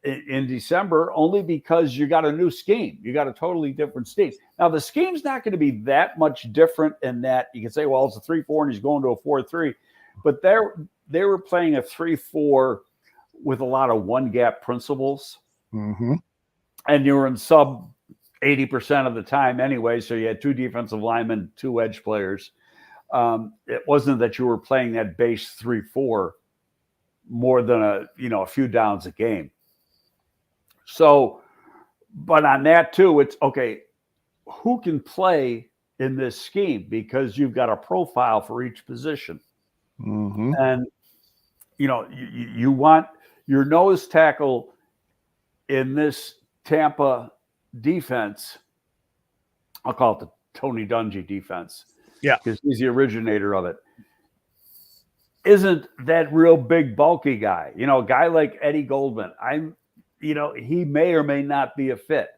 in December, only because you got a new scheme. You got a totally different scheme. Now, the scheme's not going to be that much different in that you can say, well, it's a 3-4 and he's going to a 4-3. But they were playing a 3-4 with a lot of one-gap principles. Mm-hmm. And you were in sub 80% of the time anyway, so you had 2 defensive linemen, 2 edge players. It wasn't that you were playing that base 3-4 more than a few downs a game. So, but on that too, it's okay, who can play in this scheme? Because you've got a profile for each position. Mm-hmm. And, you want your nose tackle in this Tampa defense. I'll call it the Tony Dungy defense. Yeah. Because he's the originator of it. Isn't that real big, bulky guy? A guy like Eddie Goldman, he may or may not be a fit.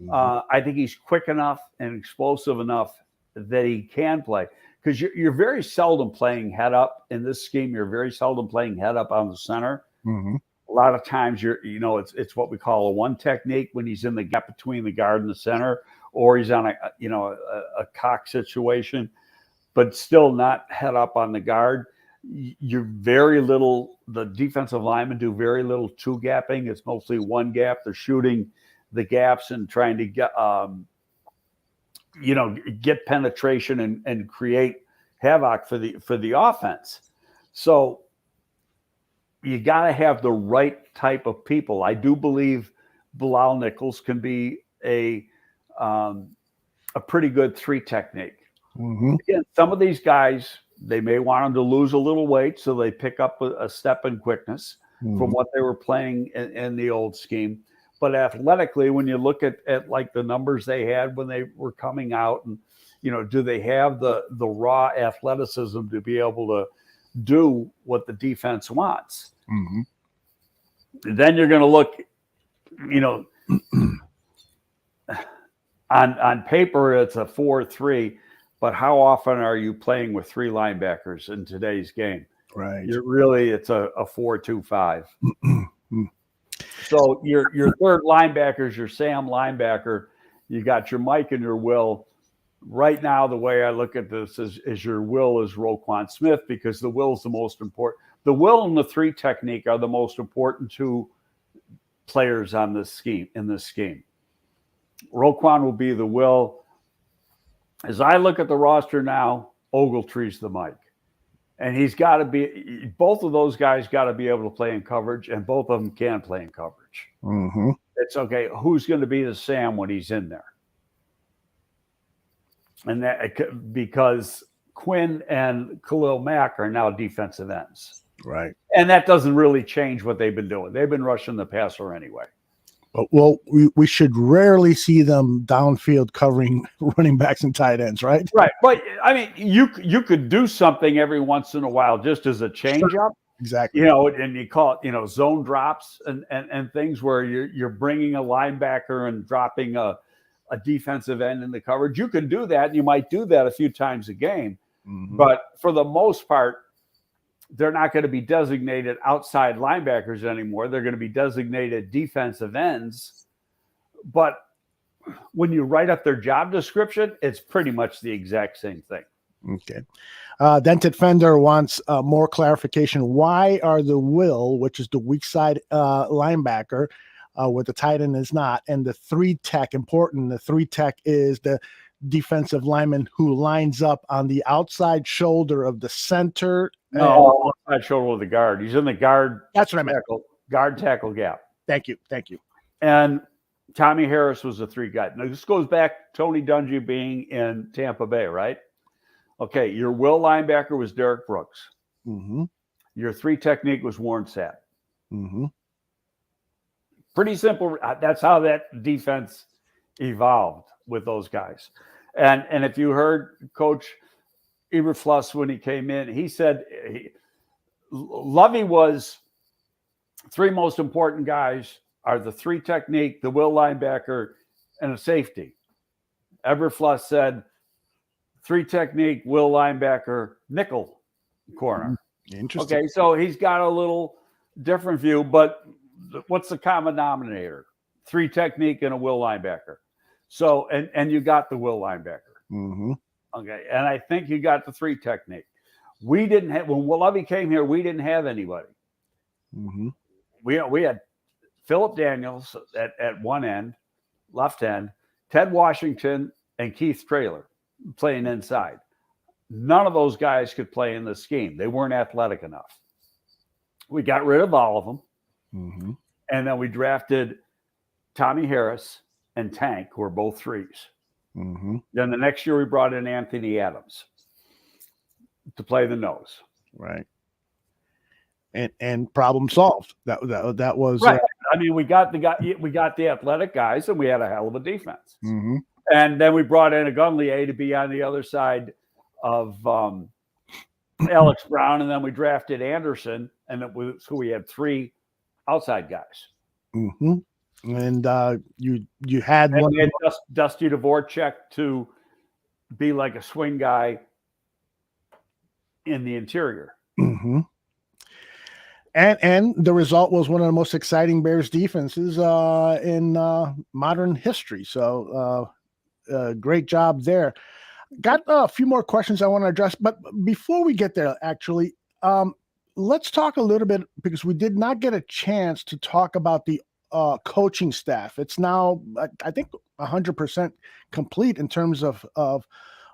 Mm-hmm. I think he's quick enough and explosive enough that he can play. Because you're very seldom playing head up in this scheme. You're very seldom playing head up on the center. Mm-hmm. A lot of times it's what we call a one technique when he's in the gap between the guard and the center, or he's on a cock situation, but still not head up on the guard. You're very little. The defensive linemen do very little two gapping. It's mostly one gap. They're shooting the gaps and trying to get penetration and create havoc for the offense. So you got to have the right type of people. I do believe Bilal Nichols can be a pretty good 3 technique. Mm-hmm. Again, some of these guys, they may want them to lose a little weight, so they pick up a step in quickness from what they were playing in the old scheme. But athletically, when you look at like the numbers they had when they were coming out, and do they have the raw athleticism to be able to do what the defense wants? Mm-hmm. Then you're going to look, on paper it's a 4-3, but how often are you playing with 3 linebackers in today's game? Right. It's a 4-2-5. So your third linebacker is your Sam linebacker. You got your Mike and your Will. Right now, the way I look at this is your Will is Roquan Smith, because the Will is the most important. The Will and the 3 technique are the most important 2 players on this scheme. In this scheme, Roquan will be the Will. As I look at the roster now, Ogletree's the Mike. And he's got to be, both of those guys got to be able to play in coverage, and both of them can play in coverage. Mm-hmm. It's okay. Who's going to be the Sam when he's in there? And that because Quinn and Khalil Mack are now defensive ends. Right. And that doesn't really change what they've been doing. They've been rushing the passer anyway. Well, we should rarely see them downfield covering running backs and tight ends, right? Right. But, I mean, you could do something every once in a while just as a change-up. Sure. Exactly. And you call it, zone drops and things where you're bringing a linebacker and dropping a defensive end in the coverage. You can do that, and you might do that a few times a game. Mm-hmm. But for the most part, they're not going to be designated outside linebackers anymore. They're going to be designated defensive ends. But when you write up their job description, it's pretty much the exact same thing. Okay. Dented Fender wants more clarification. Why are the Will, which is the weak side linebacker, where the tight end is not, and the 3 tech important? The 3 tech is the defensive lineman who lines up on the outside shoulder of the center. No, outside shoulder of the guard. He's in the guard. That's what I meant. Guard tackle gap. Thank you. And Tommy Harris was a 3 guy. Now, this goes back to Tony Dungy being in Tampa Bay, right? Okay, your Will linebacker was Derek Brooks. Mm-hmm. Your 3 technique was Warren Sapp. Mm-hmm. Pretty simple. That's how that defense evolved with those guys. And if you heard Coach Eberfluss when he came in, he said Lovey was 3 most important guys are the 3 technique, the Will linebacker, and a safety. Eberfluss said 3 technique, Will linebacker, nickel corner. Interesting. Okay, so he's got a little different view, but what's the common denominator? 3 technique and a Will linebacker. So, and you got the Will linebacker. Mm-hmm. Okay, and I think you got the 3 technique. We didn't have, when Lovey came here, we didn't have anybody. Mm-hmm. We had Philip Daniels at one end, left end, Ted Washington and Keith Traylor playing inside. None of those guys could play in the scheme. They weren't athletic enough. We got rid of all of them. Mm-hmm. And then we drafted Tommy Harris and Tank, who are both 3s. Mm-hmm. Then the next year we brought in Anthony Adams to play the nose. Right. And problem solved. That was right. I mean, we got the athletic guys, and we had a hell of a defense. Mm-hmm. And then we brought in a Gunley to be on the other side of Alex Brown, and then we drafted Anderson, so we had 3 outside guys. Mm-hmm. And you had and one. We had Dusty Dvorak to be like a swing guy in the interior. Mm-hmm. And the result was one of the most exciting Bears defenses in modern history. So great job there. Got a few more questions I want to address, but before we get there, actually, let's talk a little bit, because we did not get a chance to talk about the coaching staff. It's now, I think, 100% complete in terms of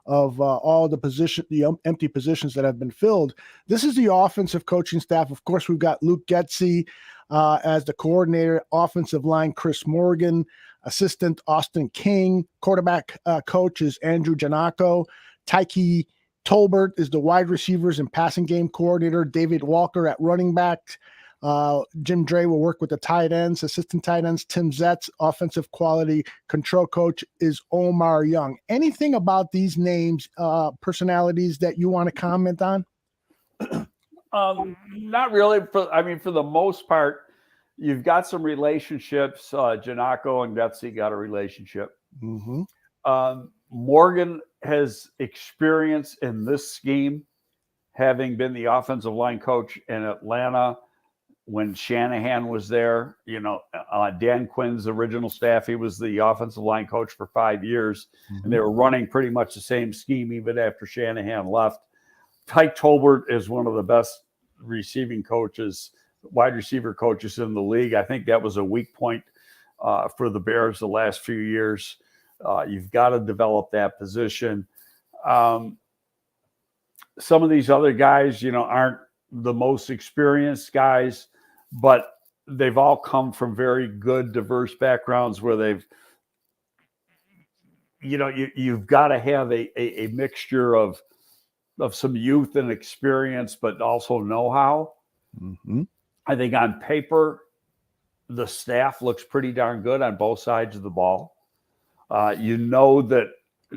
all the empty positions that have been filled. This is the offensive coaching staff. Of course, we've got Luke Getsy as the coordinator, offensive line Chris Morgan, assistant Austin King, quarterback coach is Andrew Janako, Tyke Tolbert is the wide receivers and passing game coordinator, David Walker at running back. Jim Dre will work with the tight ends, assistant tight ends, Tim Zetz, offensive quality control coach is Omar Young. Anything about these names, personalities that you want to comment on? Not really. For the most part, you've got some relationships. Janako and Getsy got a relationship. Mm-hmm. Morgan has experience in this scheme. having been the offensive line coach in Atlanta when Shanahan was there, Dan Quinn's original staff, he was the offensive line coach for 5 years, and they were running pretty much the same scheme even after Shanahan left. Tyke Tolbert is one of the best wide receiver coaches in the league. I think that was a weak point for the Bears the last few years. You've got to develop that position. Some of these other guys, aren't the most experienced guys, but they've all come from very good, diverse backgrounds where you've got to have a mixture of some youth and experience, but also know-how. I think on paper, the staff looks pretty darn good on both sides of the ball. That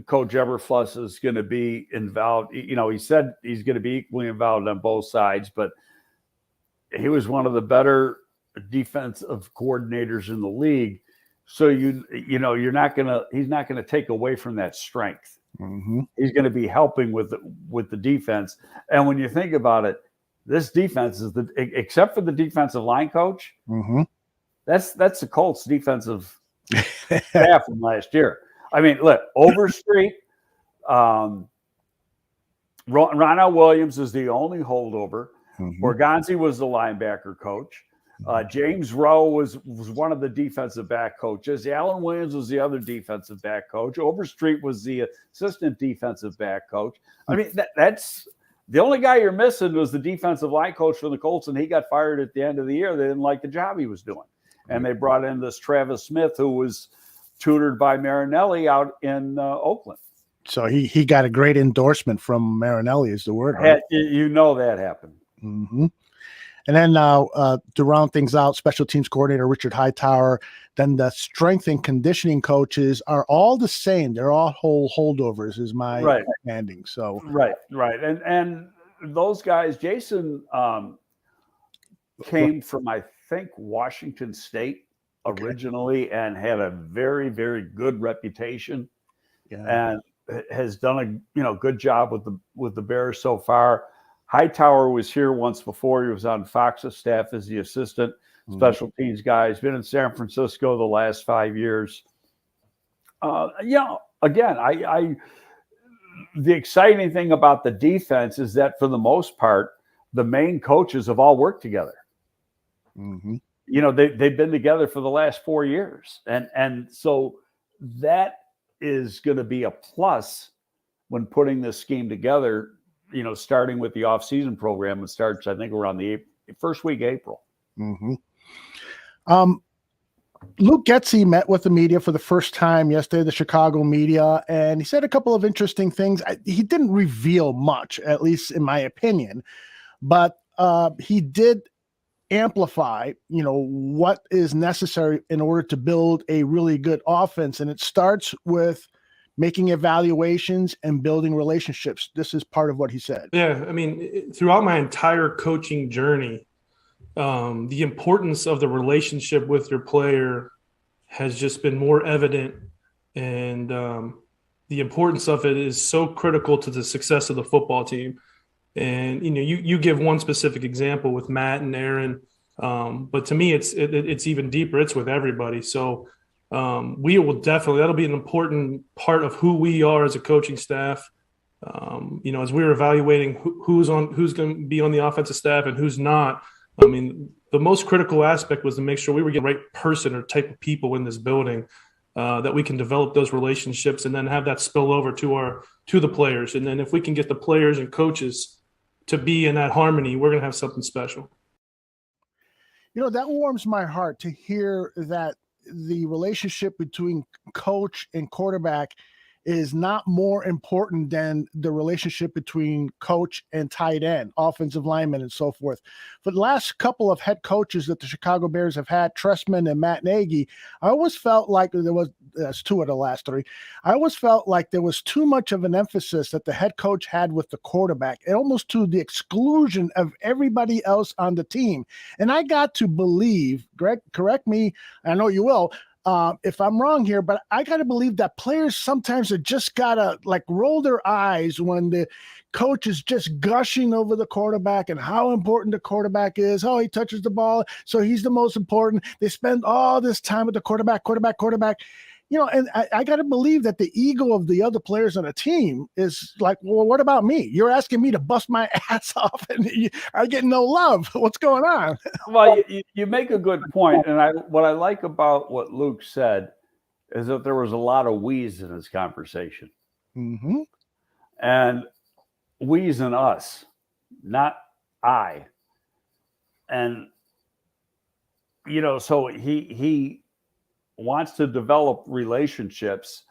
Coach Eberflus is going to be involved. He said he's going to be equally involved on both sides, but he was one of the better defensive coordinators in the league. So he's not going to take away from that strength. He's going to be helping with the defense. And when you think about it, this defense is except for the defensive line coach, that's the Colts defensive staff from last year. I mean, look, Overstreet, Ronald Williams is the only holdover. Organzi was the linebacker coach. James Rowe was one of the defensive back coaches. Alan Williams was the other defensive back coach. Overstreet was the assistant defensive back coach. I mean, that's the only guy you're missing was the defensive line coach for the Colts, and he got fired at the end of the year. They didn't like the job he was doing. And they brought in this Travis Smith, who was tutored by Marinelli out in Oakland. So he got a great endorsement from Marinelli is the word. Right? That happened. And then to round things out, special teams coordinator Richard Hightower, then the strength and conditioning coaches are all the same. They're all holdovers is my understanding. So right. And those guys, Jason came from, I think, Washington State originally and had a very, very good reputation and has done a good job with the Bears so far. Hightower was here once before. He was on Fox's staff as the assistant special teams guy. He's been in San Francisco the last 5 years. Again, the exciting thing about the defense is that for the most part, the main coaches have all worked together. They've been together for the last 4 years. And so that is going to be a plus when putting this scheme together, starting with the offseason program. It starts, I think, around the first week of April. Luke Getsy met with the media for the first time yesterday, the Chicago media, and he said a couple of interesting things. He didn't reveal much, at least in my opinion, but he did amplify, what is necessary in order to build a really good offense. And it starts with making evaluations and building relationships. This is part of what he said. Yeah. I mean, throughout my entire coaching journey, the importance of the relationship with your player has just been more evident. And the importance of it is so critical to the success of the football team. And, you give one specific example with Matt and Aaron, but to me, it's even deeper. It's with everybody. So we will definitely, that'll be an important part of who we are as a coaching staff. As we're evaluating who's going to be on the offensive staff and who's not. I mean, the most critical aspect was to make sure we were getting the right person or type of people in this building, that we can develop those relationships and then have that spill over to the players. And then if we can get the players and coaches to be in that harmony, we're going to have something special. That warms my heart to hear that the relationship between coach and quarterback is not more important than the relationship between coach and tight end, offensive lineman, and so forth. For the last couple of head coaches that the Chicago Bears have had, Trestman and Matt Nagy, I always felt like that's two of the last three. I always felt like there was too much of an emphasis that the head coach had with the quarterback, and almost to the exclusion of everybody else on the team. And I got to believe, Greg, correct me, I know you will, if I'm wrong here, but I got to believe that players sometimes have just got to like roll their eyes when the coach is just gushing over the quarterback and how important the quarterback is. Oh, he touches the ball, so he's the most important. They spend all this time with the quarterback. And I got to believe that the ego of the other players on the team is like, well, what about me? You're asking me to bust my ass off and I get no love. What's going on? Well, you make a good point. And what I like about what Luke said is that there was a lot of we's in his conversation. Mm-hmm. And we's and us, not I. And, so he wants to develop relationships.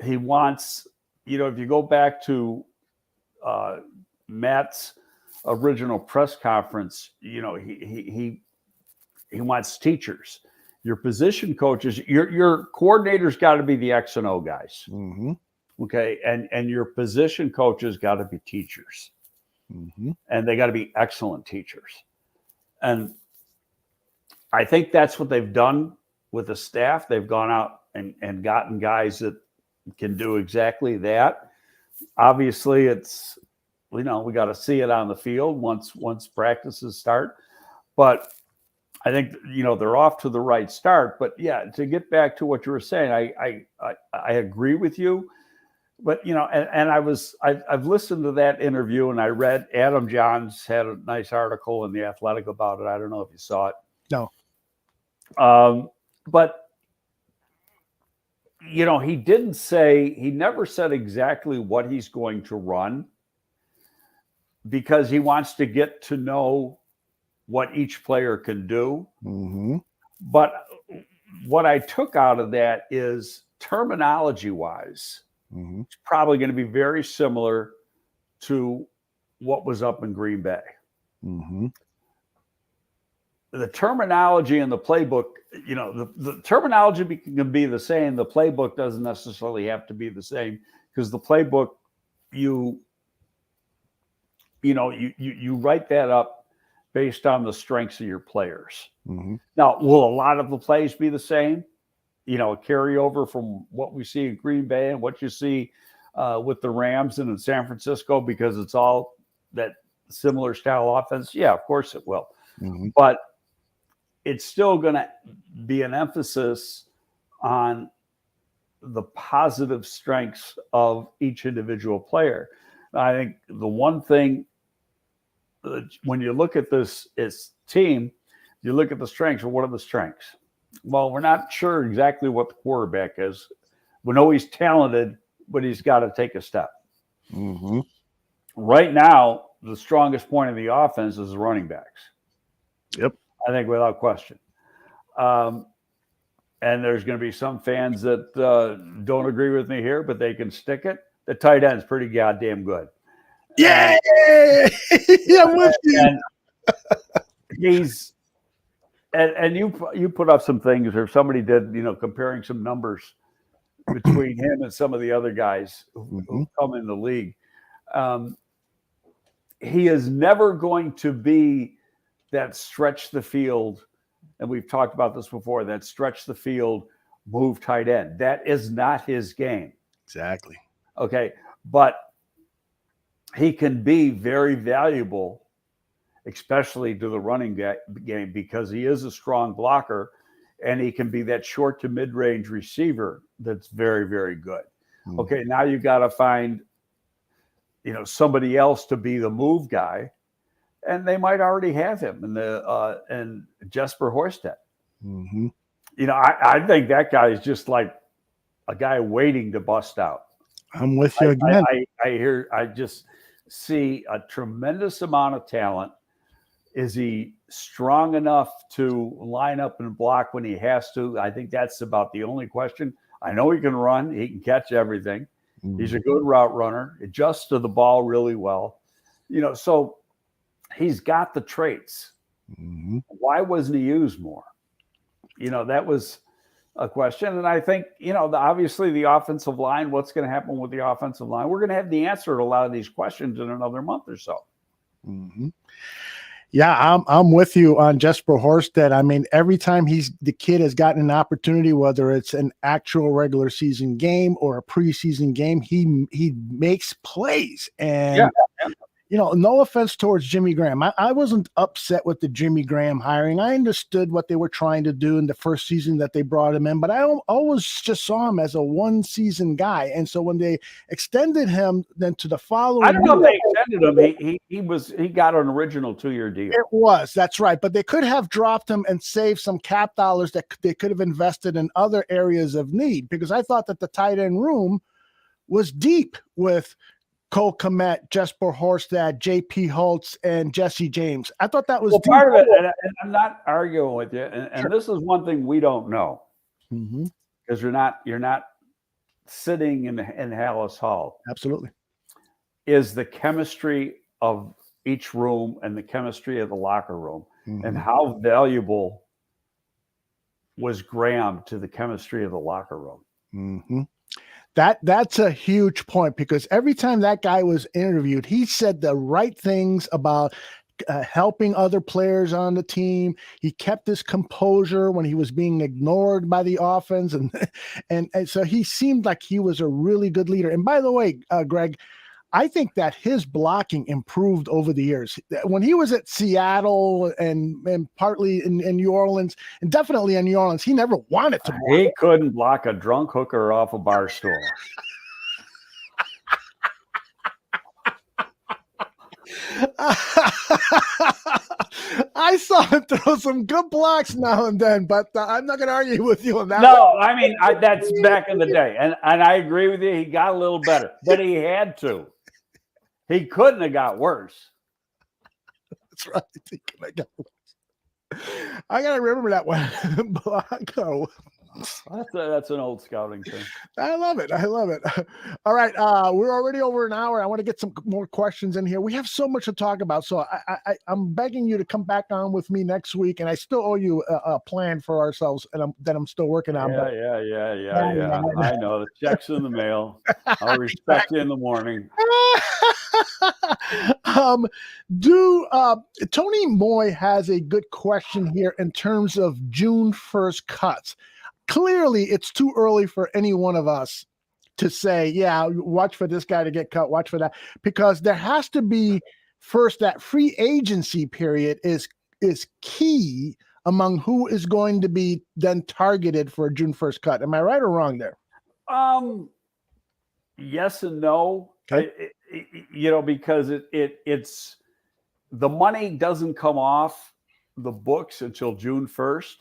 He wants, if you go back to Matt's original press conference, he wants teachers. Your position coaches, your coordinators got to be the X and O guys. Mm-hmm. Okay. And your position coaches got to be teachers. Mm-hmm. And they got to be excellent teachers. And I think that's what they've done with the staff. They've gone out and gotten guys that can do exactly that. Obviously, it's, we got to see it on the field once practices start. But I think, they're off to the right start. But yeah, to get back to what you were saying, I agree with you. But, I've listened to that interview and I read Adam Johns had a nice article in The Athletic about it. I don't know if you saw it. No. But, he never said exactly what he's going to run because he wants to get to know what each player can do. Mm-hmm. But what I took out of that is terminology wise, mm-hmm. it's probably going to be very similar to what was up in Green Bay. Mm-hmm. The terminology in the playbook, the terminology can be the same. The playbook doesn't necessarily have to be the same because the playbook, you write that up based on the strengths of your players. Mm-hmm. Now, will a lot of the plays be the same? A carryover from what we see in Green Bay and what you see with the Rams and in San Francisco because it's all that similar style offense? Yeah, of course it will. Mm-hmm. But it's still going to be an emphasis on the positive strengths of each individual player. I think the one thing when you look at this team, you look at the strengths. Well, what are the strengths? Well, we're not sure exactly what the quarterback is. We know he's talented, but he's got to take a step. Mm-hmm. Right now, the strongest point of the offense is the running backs. Yep. I think without question. And there's going to be some fans that don't agree with me here, but they can stick it. The tight end's pretty goddamn good. Yeah, I'm with you. And he's and you put up some things, or somebody did, comparing some numbers between him and some of the other guys who come in the league. He is never going to be that stretch the field, and we've talked about this before, that stretch the field, move tight end. That is not his game. Exactly. Okay, but he can be very valuable, especially to the running game, because he is a strong blocker, and he can be that short to mid-range receiver that's very, very good. Mm-hmm. Okay, now you got to find, somebody else to be the move guy. And they might already have him and Jesper Horsted. Mm-hmm. I think that guy is just like a guy waiting to bust out. I'm with you again. I just see a tremendous amount of talent. Is he strong enough to line up and block when he has to? I think that's about the only question. I know he can run. He can catch everything. Mm-hmm. He's a good route runner. Adjusts to the ball really well. So he's got the traits. Mm-hmm. Why wasn't he used more? That was a question. And I think, obviously the offensive line, what's going to happen with the offensive line? We're going to have the answer to a lot of these questions in another month or so. Mm-hmm. Yeah, I'm with you on Jesper Horsted. I mean, every time the kid has gotten an opportunity, whether it's an actual regular season game or a preseason game, he makes plays. And Yeah. no offense towards Jimmy Graham. I wasn't upset with the Jimmy Graham hiring. I understood what they were trying to do in the first season that they brought him in, but I always just saw him as a one-season guy. And so when they extended him then to the following, I don't know if they extended him. He got an original 2-year deal. That's right. But they could have dropped him and saved some cap dollars that they could have invested in other areas of need, because I thought that the tight end room was deep with Cole Kmet, Jesper Horsted, J.P. Holtz, and Jesse James. I thought that was part of it, and I'm not arguing with you. And Sure. This is one thing we don't know, because you're not sitting in Hallis Hall. Absolutely. Is the chemistry of each room and the chemistry of the locker room, and how valuable was Graham to the chemistry of the locker room? That's a huge point, because every time that guy was interviewed, he said the right things about helping other players on the team. He kept his composure when he was being ignored by the offense, and so he seemed like he was a really good leader. And by the way, Greg, I think that his blocking improved over the years. When he was at Seattle and partly in New Orleans, and definitely in New Orleans, he never wanted to block. He couldn't block a drunk hooker off a bar stool. I saw him throw some good blocks now and then, but I'm not going to argue with you on that. No, I mean, that's back in the day. And I agree with you. He got a little better, but he had to. He couldn't have got worse. That's right. He couldn't have got worse. I got to remember that one. Blanco. That's an old scouting thing. I love it. All right. We're already over an hour. I want to get some more questions in here. We have so much to talk about. So I'm begging you to come back on with me next week. And I still owe you a plan for ourselves, and I'm still working on. Yeah. I know. The check's in the mail. I'll respect you in the morning. Tony Moy has a good question here in terms of June 1st cuts. Clearly, it's too early for any one of us to say, yeah, watch for this guy to get cut, watch for that, because there has to be first that free agency period is key among who is going to be then targeted for a June 1st cut. Am I right or wrong there? Yes and no. Okay. Because it's the money doesn't come off the books until June 1st.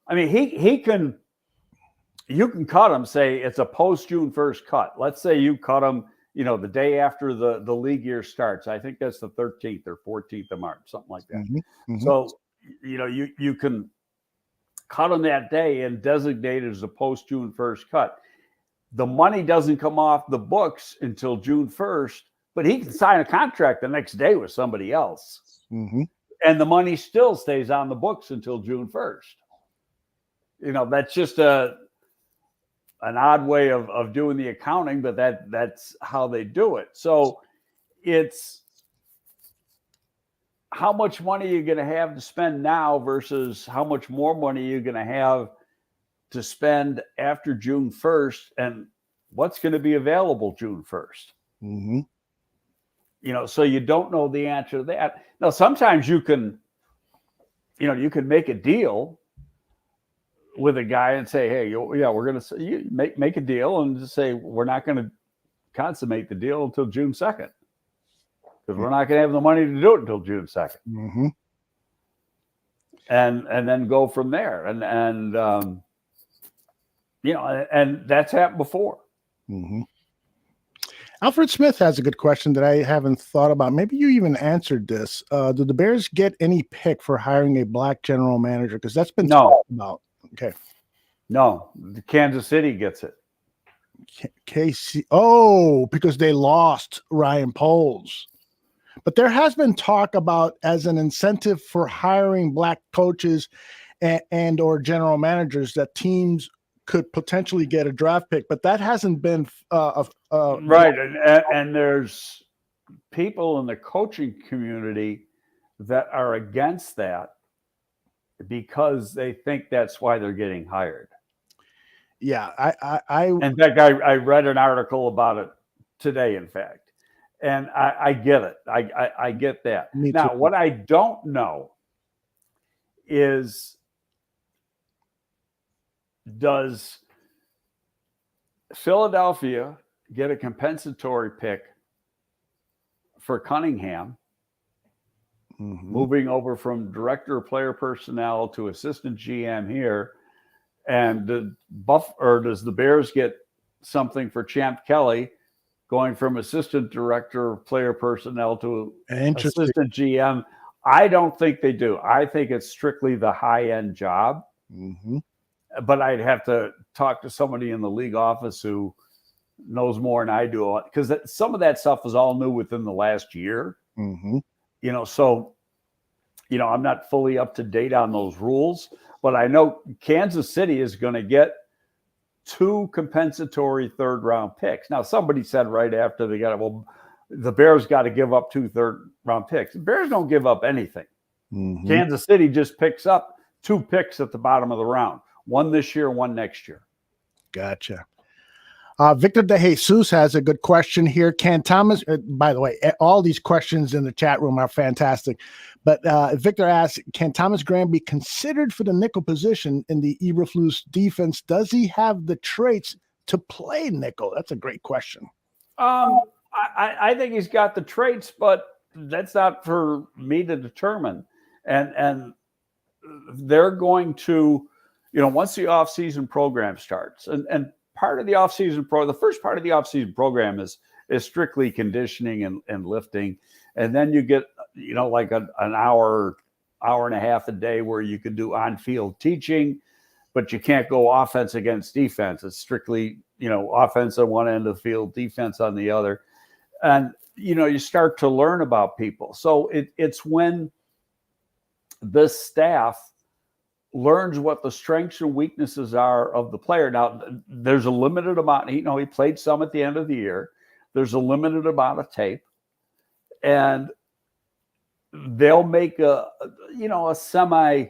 I mean, you can cut him, say it's a post June 1st cut. Let's say you cut him, the day after the league year starts. I think that's the 13th or 14th of March, something like that. So, you can cut him that day and designate it as a post June 1st cut. The money doesn't come off the books until June 1st, but he can sign a contract the next day with somebody else. And the money still stays on the books until June 1st. That's just an odd way of doing the accounting, but that's how they do it. So it's how much money you're going to have to spend now versus how much more money you're going to have to spend after June 1st, and what's going to be available June 1st. So you don't know the answer to that. Now, sometimes you can make a deal with a guy and say, hey, we're going to make a deal, and just say, we're not going to consummate the deal until June 2nd, because we're not going to have the money to do it until June 2nd. And then go from there. And that's happened before. Alfred Smith has a good question that I haven't thought about. Maybe you even answered this. Do the Bears get any pick for hiring a black general manager? Because that's been talked about. Okay. No, Kansas City gets it. KC. Oh, because they lost Ryan Poles. But there has been talk about, as an incentive for hiring black coaches and or general managers, that teams could potentially get a draft pick, but that hasn't been right. And there's people in the coaching community that are against that because they think that's why they're getting hired. Yeah, In fact, I read an article about it today, in fact, and I get it. I get that. Me Now, too. what I don't know is, does Philadelphia get a compensatory pick for Cunningham, moving over from director of player personnel to assistant GM here? And does the Bears get something for Champ Kelly, going from assistant director of player personnel to assistant GM? I don't think they do. I think it's strictly the high-end job. But I'd have to talk to somebody in the league office who knows more than I do, because some of that stuff is all new within the last year. So, I'm not fully up to date on those rules, but I know Kansas City is going to get 2 compensatory third-round picks. Now, somebody said right after they got it, well, the Bears got to give up 2 third-round picks. The Bears don't give up anything. Kansas City just picks up 2 picks at the bottom of the round. 1 this year, 1 next year. Gotcha. Victor De Jesus has a good question here. Can Thomas, by the way, all these questions in the chat room are fantastic. But Victor asks, can Thomas Graham be considered for the nickel position in the Eberflus defense? Does he have the traits to play nickel? That's a great question. I think he's got the traits, but that's not for me to determine. And they're going to, once the offseason program starts, and part of the offseason the first part of the offseason program is strictly conditioning and lifting. And then you get, like an hour and a half a day where you can do on-field teaching, but you can't go offense against defense. It's strictly, offense on one end of the field, defense on the other. And, you start to learn about people. So it's when this staff learns what the strengths and weaknesses are of the player. Now, there's a limited amount. He played some at the end of the year. There's a limited amount of tape, and they'll make a semi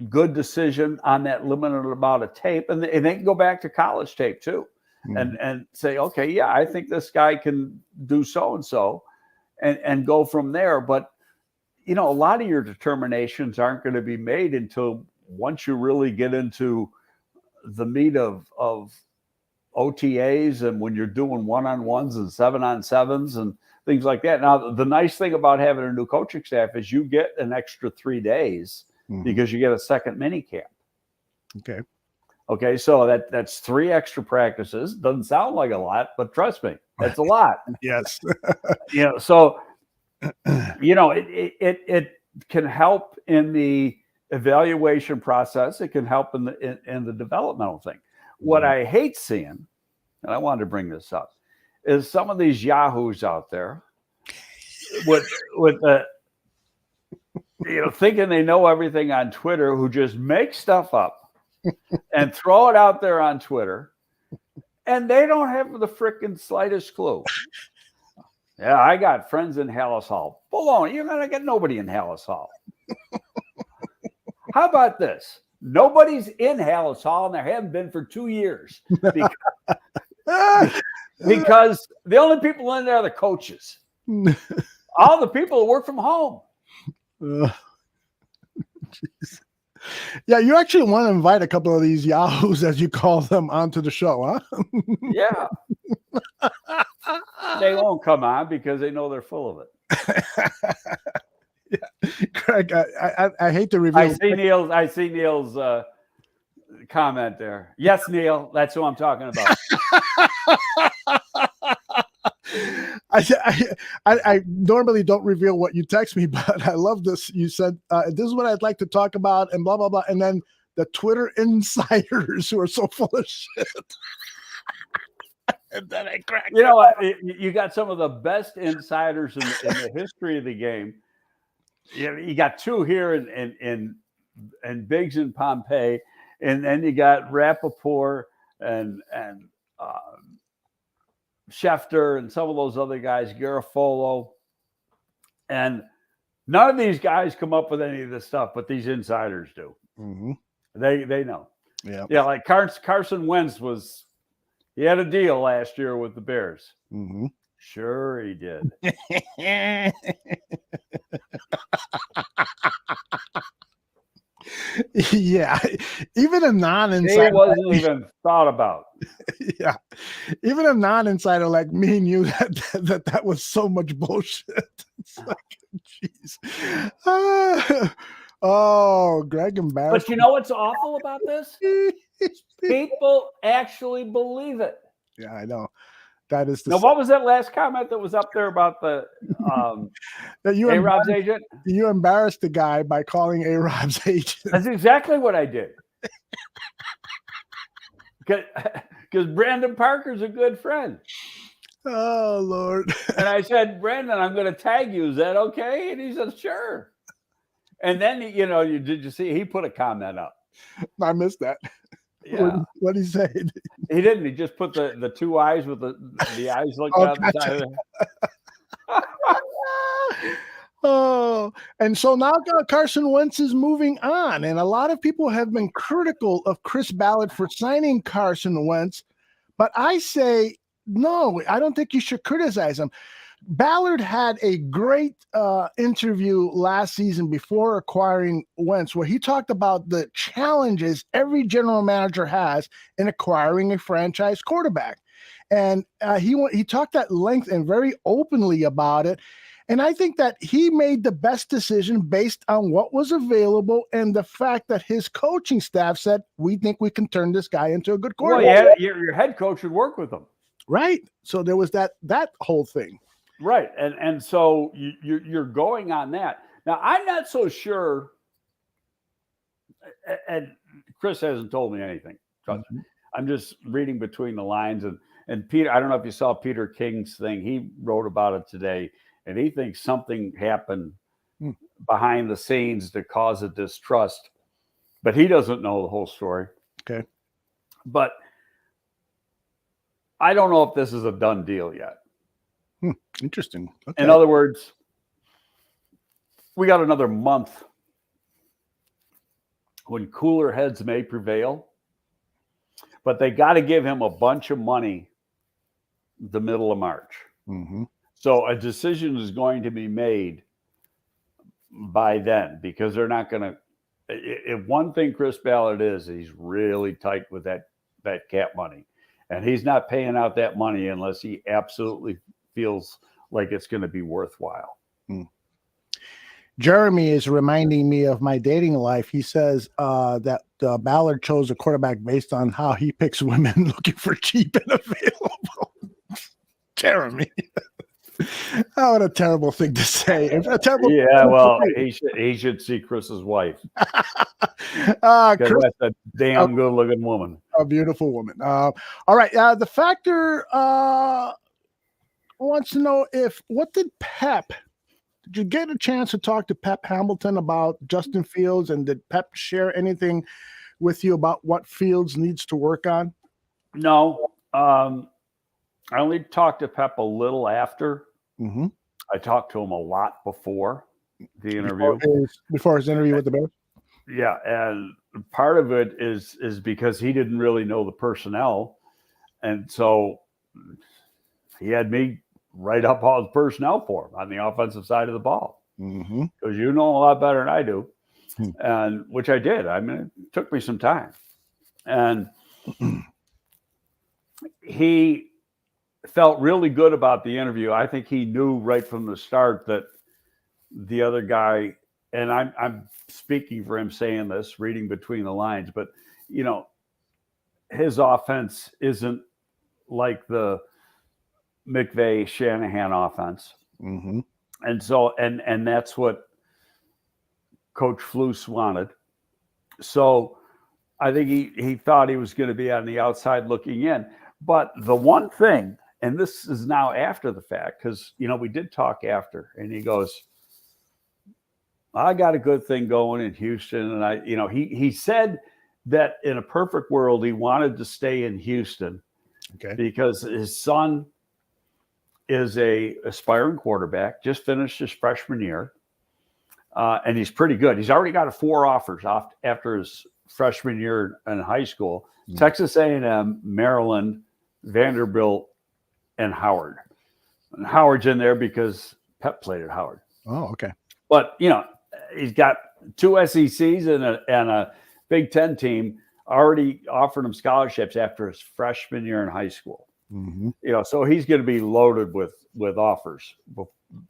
good decision on that limited amount of tape, and they can go back to college tape too, and say, okay, yeah, I think this guy can do so and so, and go from there. But a lot of your determinations aren't going to be made until once you really get into the meat of OTAs, and when you're doing 1-on-1s and 7-on-7s and things like that. Now, the nice thing about having a new coaching staff is you get an extra 3 days because you get a second mini camp. Okay. So that's 3 extra practices. Doesn't sound like a lot, but trust me, that's a lot. Yes. So, it can help in the evaluation process. It can help in the developmental thing. What I hate seeing, and I wanted to bring this up, is some of these yahoos out there with the, thinking they know everything on Twitter, who just make stuff up and throw it out there on Twitter, and they don't have the frickin' slightest clue. Yeah, I got friends in Hallis Hall. Baloney, you're going to get nobody in Hallis Hall. How about this? Nobody's in Hallis Hall, and there haven't been for 2 years. Because the only people in there are the coaches. All the people work from home. Yeah, you actually want to invite a couple of these yahoos, as you call them, onto the show, huh? Yeah. They won't come on because they know they're full of it. Yeah. Craig, I hate to reveal. I see Neil's comment there. Yes, Neil, that's who I'm talking about. I normally don't reveal what you text me, but I love this. You said, this is what I'd like to talk about, and blah, blah, blah. And then the Twitter insiders who are so full of shit. And then I cracked. You know what? You got some of the best insiders in the history of the game. You got 2 here in Biggs and Pompey, and then you got Rappaport and Schefter and some of those other guys, Garofolo, and None of these guys come up with any of this stuff, but these insiders do. Mm-hmm. They know. Yeah. Yeah, like Carson Wentz he had a deal last year with the Bears. Mm-hmm. Sure he did. Yeah. Even a non-insider. He wasn't even thought about. Yeah. Even a non-insider like me knew that was so much bullshit. It's like, jeez. Oh, Greg embarrassed. But you know what's awful about this? People actually believe it. Yeah, I know. That is the. Now, what was that last comment that was up there about the A-Rob's agent? You embarrassed the guy by calling A-Rob's agent. That's exactly what I did. Because Brandon Parker's a good friend. Oh, Lord. And I said, Brandon, I'm going to tag you. Is that okay? And he said, sure. And then, did you see? He put a comment up. I missed that. Yeah. What did he say? He didn't. He just put the two eyes with the eyes looking out the side of it. Oh, and so now Carson Wentz is moving on. And a lot of people have been critical of Chris Ballard for signing Carson Wentz. But I say, no, I don't think you should criticize him. Ballard had a great interview last season before acquiring Wentz, where he talked about the challenges every general manager has in acquiring a franchise quarterback. And he talked at length and very openly about it. And I think that he made the best decision based on what was available and the fact that his coaching staff said, we think we can turn this guy into a good quarterback. Well, yeah, your head coach would work with him. Right. So there was that whole thing. Right. And so you're going on that. Now, I'm not so sure, and Chris hasn't told me anything. Trust me. I'm just reading between the lines. And Peter, I don't know if you saw Peter King's thing. He wrote about it today, and he thinks something happened behind the scenes to cause a distrust. But he doesn't know the whole story. Okay. But I don't know if this is a done deal yet. Interesting. Okay. In other words, we got another month when cooler heads may prevail, but they got to give him a bunch of money the middle of March. Mm-hmm. So a decision is going to be made by then, because they're not going to. If one thing Chris Ballard is, he's really tight with that cap money, and he's not paying out that money unless he absolutely feels like it's going to be worthwhile. Jeremy is reminding me of my dating life. He says that Ballard chose a quarterback based on how he picks women looking for cheap and available. Jeremy. Oh, what a terrible thing to say. Well, he should see Chris's wife. Chris, that's a damn good-looking woman. A beautiful woman. All right. The Factor wants to know did you get a chance to talk to Pep Hamilton about Justin Fields, and did Pep share anything with you about what Fields needs to work on? No. I only talked to Pep a little after. Mm-hmm. I talked to him a lot before the interview. Before his interview with the Bears? Yeah, and part of it is because he didn't really know the personnel. And so he had me write up all the personnel for him on the offensive side of the ball. Mm-hmm. Because you know a lot better than I do. And which I did. I mean, it took me some time. And he felt really good about the interview. I think he knew right from the start that the other guy, and I'm speaking for him saying this, reading between the lines, but his offense isn't like the McVay Shanahan offense. Mm-hmm. And so, and that's what Coach Flus wanted. So I think he thought he was going to be on the outside looking in. But the one thing, and this is now after the fact, because, we did talk after, and he goes, I got a good thing going in Houston. And he said that in a perfect world, he wanted to stay in Houston because his son is a aspiring quarterback, just finished his freshman year. and he's pretty good. He's already got 4 offers after his freshman year in high school. Texas A&M, Maryland, Vanderbilt, and Howard. And Howard's in there because Pep played at Howard. Oh, okay. But, he's got 2 SECs and a Big Ten team already offered him scholarships after his freshman year in high school. Mm-hmm. So he's going to be loaded with offers,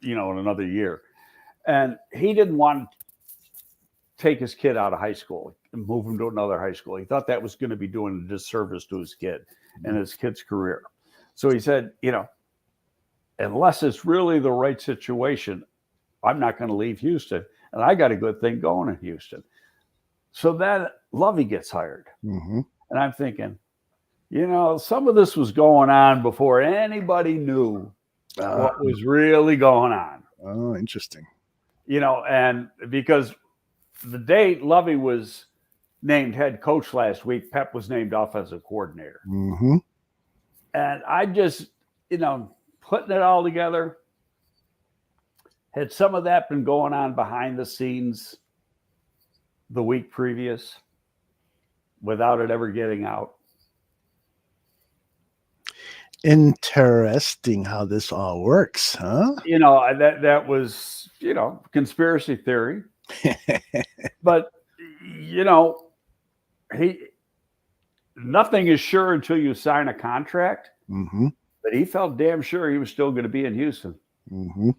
in another year. And he didn't want to take his kid out of high school and move him to another high school. He thought that was going to be doing a disservice to his kid and his kid's career. So he said, unless it's really the right situation, I'm not going to leave Houston. And I got a good thing going in Houston. So then Lovie gets hired. Mm-hmm. And I'm thinking, some of this was going on before anybody knew what was really going on. Oh, interesting. And because the day Lovie was named head coach last week, Pep was named offensive coordinator. Mm-hmm. And I just, putting it all together, had some of that been going on behind the scenes the week previous without it ever getting out? Interesting how this all works, huh? That was, conspiracy theory. But, nothing is sure until you sign a contract. Mm-hmm. But he felt damn sure he was still going to be in Houston. Mm-hmm.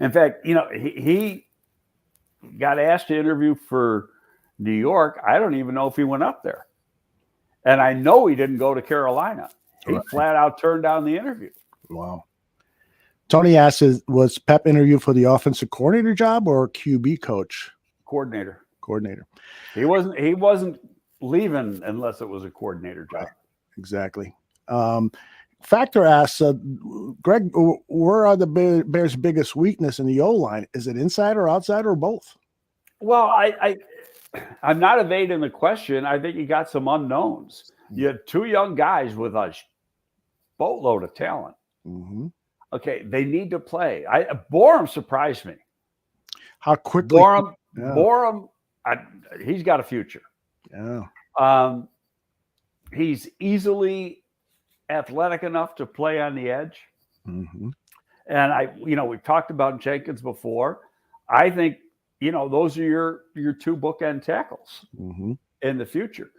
In fact, he got asked to interview for New York. I don't even know if he went up there. And I know he didn't go to Carolina. He flat out turned down the interview. Wow. Tony asks, was Pep interviewed for the offensive coordinator job or QB coach? Coordinator. He wasn't leaving unless it was a coordinator job. Right. Exactly. Factor asks, Greg, where are the Bears' biggest weakness in the O-line? Is it inside or outside or both? Well, I'm not evading the question. I think you got some unknowns. You have 2 young guys with a boatload of talent. Mm-hmm. Okay, they need to play. Borum surprised me. How quickly? Borum, he's got a future. Yeah. He's easily athletic enough to play on the edge. Mm-hmm. And we've talked about Jenkins before. I think, those are your 2 bookend tackles mm-hmm. in the future.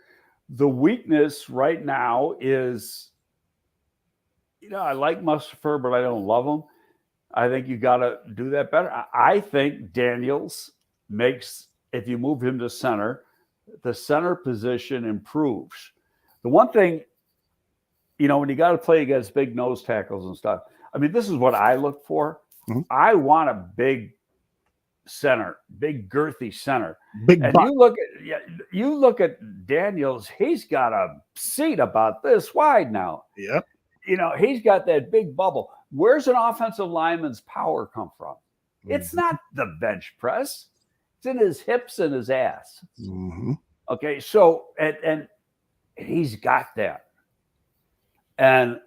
The weakness right now is, I like Mustapher, but I don't love him. I think you got to do that better. I think Daniels makes, if you move him to center, the center position improves. The one thing, when you got to play against big nose tackles and stuff, this is what I look for. Mm-hmm. I want a big center, big girthy center. And you look at Daniels, he's got a seat about this wide now. Yep. He's got that big bubble. Where's an offensive lineman's power come from? Mm-hmm. It's not the bench press. It's in his hips and his ass. Mm-hmm. Okay, so and he's got that. And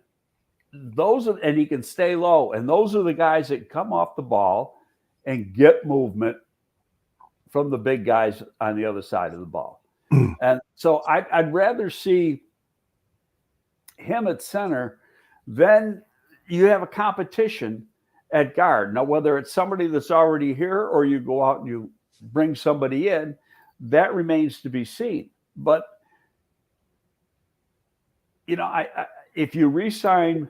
and he can stay low. And those are the guys that come off the ball and get movement from the big guys on the other side of the ball. And so I'd rather see him at center than you have a competition at guard. Now, whether it's somebody that's already here or you go out and you bring somebody in, that remains to be seen. But, if you re-sign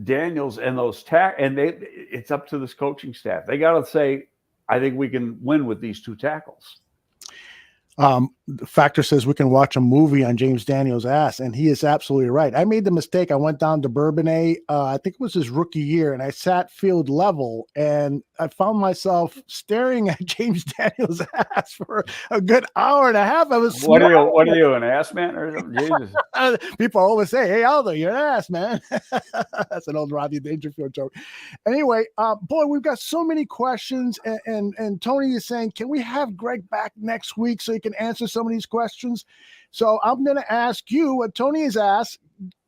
Daniels and those it's up to this coaching staff. They got to say, I think we can win with these 2 tackles. Factor says we can watch a movie on James Daniels' ass, and he is absolutely right. I made the mistake. I went down to Bourbonnais. I think it was his rookie year, and I sat field level, and I found myself staring at James Daniels' ass for a good hour and a half. I was what are you, an ass man or something? Jesus. People always say, "Hey, Aldo, you're an ass man." That's an old Rodney Dangerfield joke. Anyway, boy, we've got so many questions, and Tony is saying, can we have Greg back next week so he can answer some of these questions? So I'm going to ask you what Tony has asked.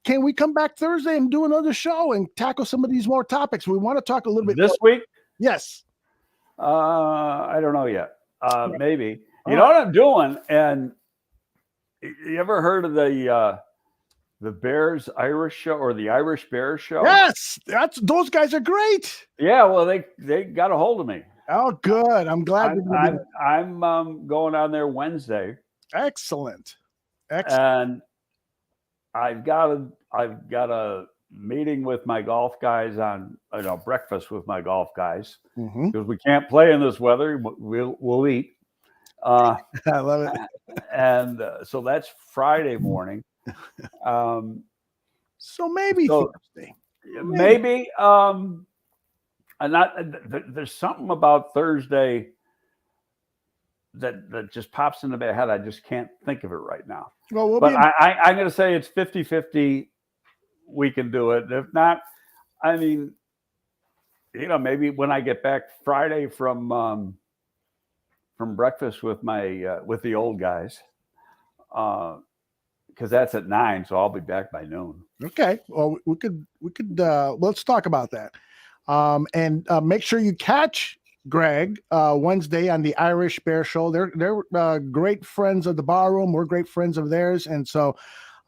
Can we come back Thursday and do another show and tackle some of these more topics? We want to talk a little bit this week. Yes. I don't know yet. Maybe. You know what I'm doing? And you ever heard of the Bears Irish show or the Irish Bears show? Yes, those guys are great. Yeah, well, they got a hold of me. Oh, good. I'm glad. I'm going on there Wednesday. Excellent. And I've got a meeting with my golf guys on breakfast with my golf guys because we can't play in this weather. We'll eat. I love it. And so that's Friday morning. So maybe Thursday. Maybe. There's something about Thursday that just pops into my head. I just can't think of it right now. Well, I'm going to say it's 50-50. We can do it. If not, I mean, maybe when I get back Friday from breakfast with with the old guys, because that's at 9, so I'll be back by noon. Okay. Well, we could let's talk about that. And make sure you catch Greg Wednesday on the Irish Bear Show. They're great friends of the Barroom. We're great friends of theirs, and so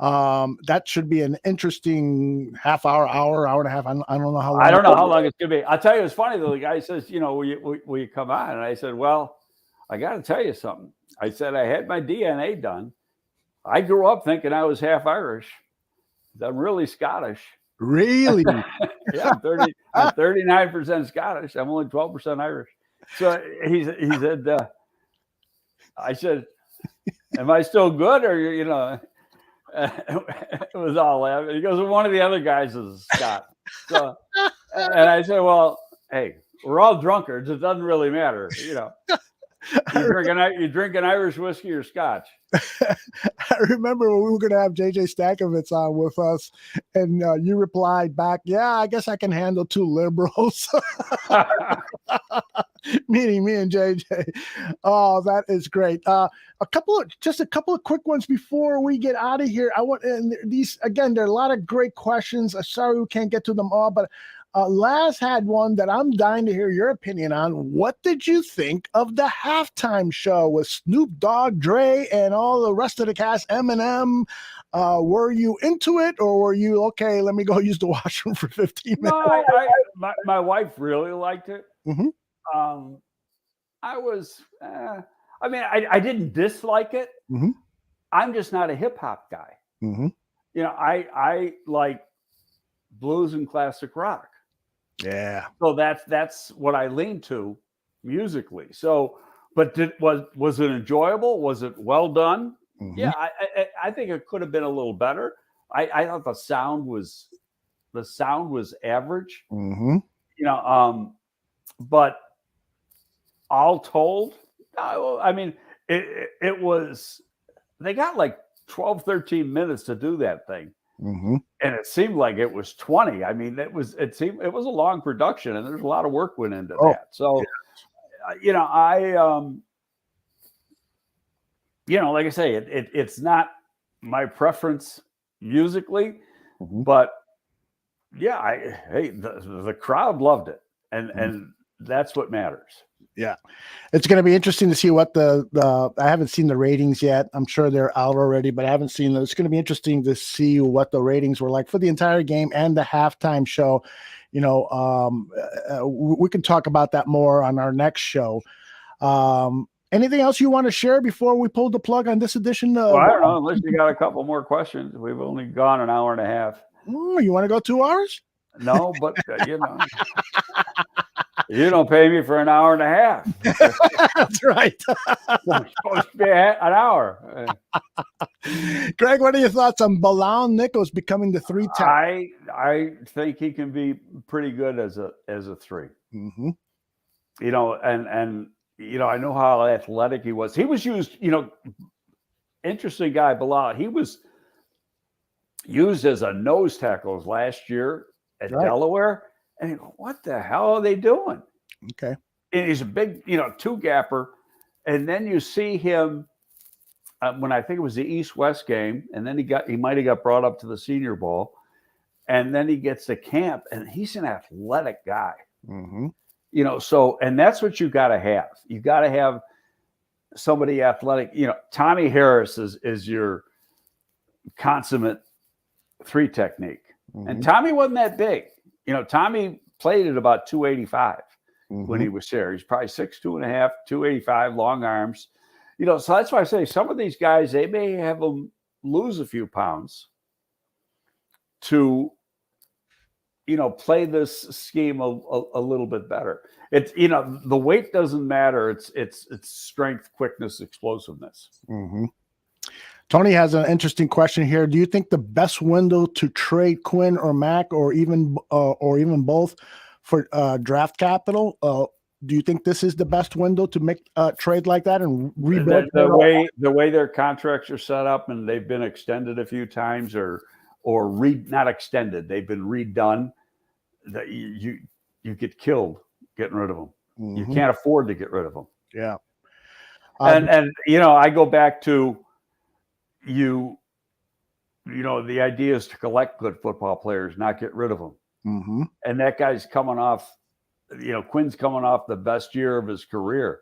that should be an interesting hour and a half. I don't know how long. I don't know how long it's gonna be. I'll tell you, it's funny though. The guy says, will you come on? And I said, well, I got to tell you something. I said I had my DNA done. I grew up thinking I was half Irish. I'm really Scottish. Really? Yeah, I'm 39% Scottish. I'm only 12% Irish. So he said, I said, am I still good? Or, it was all laughing. He goes, well, one of the other guys is Scott. So, and I said, well, hey, we're all drunkards. It doesn't really matter. You drink an Irish whiskey or Scotch. I remember when we were going to have JJ Stankovitz on with us, and you replied back, "Yeah, I guess I can handle 2 liberals." Meaning me and JJ. Oh, that is great. A couple of quick ones before we get out of here. And these again, there are a lot of great questions. Sorry we can't get to them all, but Laz had one that I'm dying to hear your opinion on. What did you think of the halftime show with Snoop Dogg, Dre, and all the rest of the cast, Eminem? Were you into it, or were you, okay, let me go use the washroom for 15 minutes? No, my wife really liked it. Mm-hmm. I was, I didn't dislike it. Mm-hmm. I'm just not a hip hop guy. Mm-hmm. I like blues and classic rock. Yeah. So that's what I lean to musically. So, but was it enjoyable? Was it well done? Mm-hmm. Yeah, I think it could have been a little better. I thought the sound was average. Mm-hmm. But all told, I mean, it was, they got like 12, 13 minutes to do that thing. Mm-hmm. And it seemed like it was 20. I mean, it was a long production, and there's a lot of work went into that. So, like I say, it's not my preference musically, mm-hmm. but yeah, the crowd loved it, and that's what matters. Yeah, it's going to be interesting to see what I haven't seen the ratings yet. I'm sure they're out already, but I haven't seen those. It's going to be interesting to see what the ratings were like for the entire game and the halftime show. We can talk about that more on our next show. Anything else you want to share before we pull the plug on this edition? Well, I don't know, unless you got a couple more questions. We've only gone an hour and a half. Oh, you want to go 2 hours? No, but you don't pay me for an hour and a half. That's right. It's supposed to be an hour. Greg, what are your thoughts on Bilal Nichols becoming the 3-10? I think he can be pretty good as a 3. Mm-hmm. I know how athletic he was. He was used, interesting guy, Bilal. He was used as a nose tackle last year at Delaware. And you go, what the hell are they doing? Okay. And he's a big, 2-gapper. And then you see him when I think it was the East-West game, and then he might have got brought up to the Senior Bowl, and then he gets to camp, and he's an athletic guy. Mm-hmm. So, and that's what you got to have. You got to have somebody athletic. Tommy Harris is your consummate 3 technique. Mm-hmm. And Tommy wasn't that big. Tommy played at about 285 when he was there. He's probably 6'2.5", 285, long arms. So that's why I say some of these guys, they may have them lose a few pounds to, play this scheme a little bit better. It's, the weight doesn't matter. It's strength, quickness, explosiveness. Mm-hmm. Tony has an interesting question here. Do you think the best window to trade Quinn or Mack or even both for draft capital? Do you think this is the best window to make a trade like that and rebuild? The way their contracts are set up, and they've been extended a few times, or not extended, they've been redone. That you get killed getting rid of them. Mm-hmm. You can't afford to get rid of them. Yeah. And I go back to the idea is to collect good football players, not get rid of them. Mm-hmm. And that guy's coming off, Quinn's coming off the best year of his career.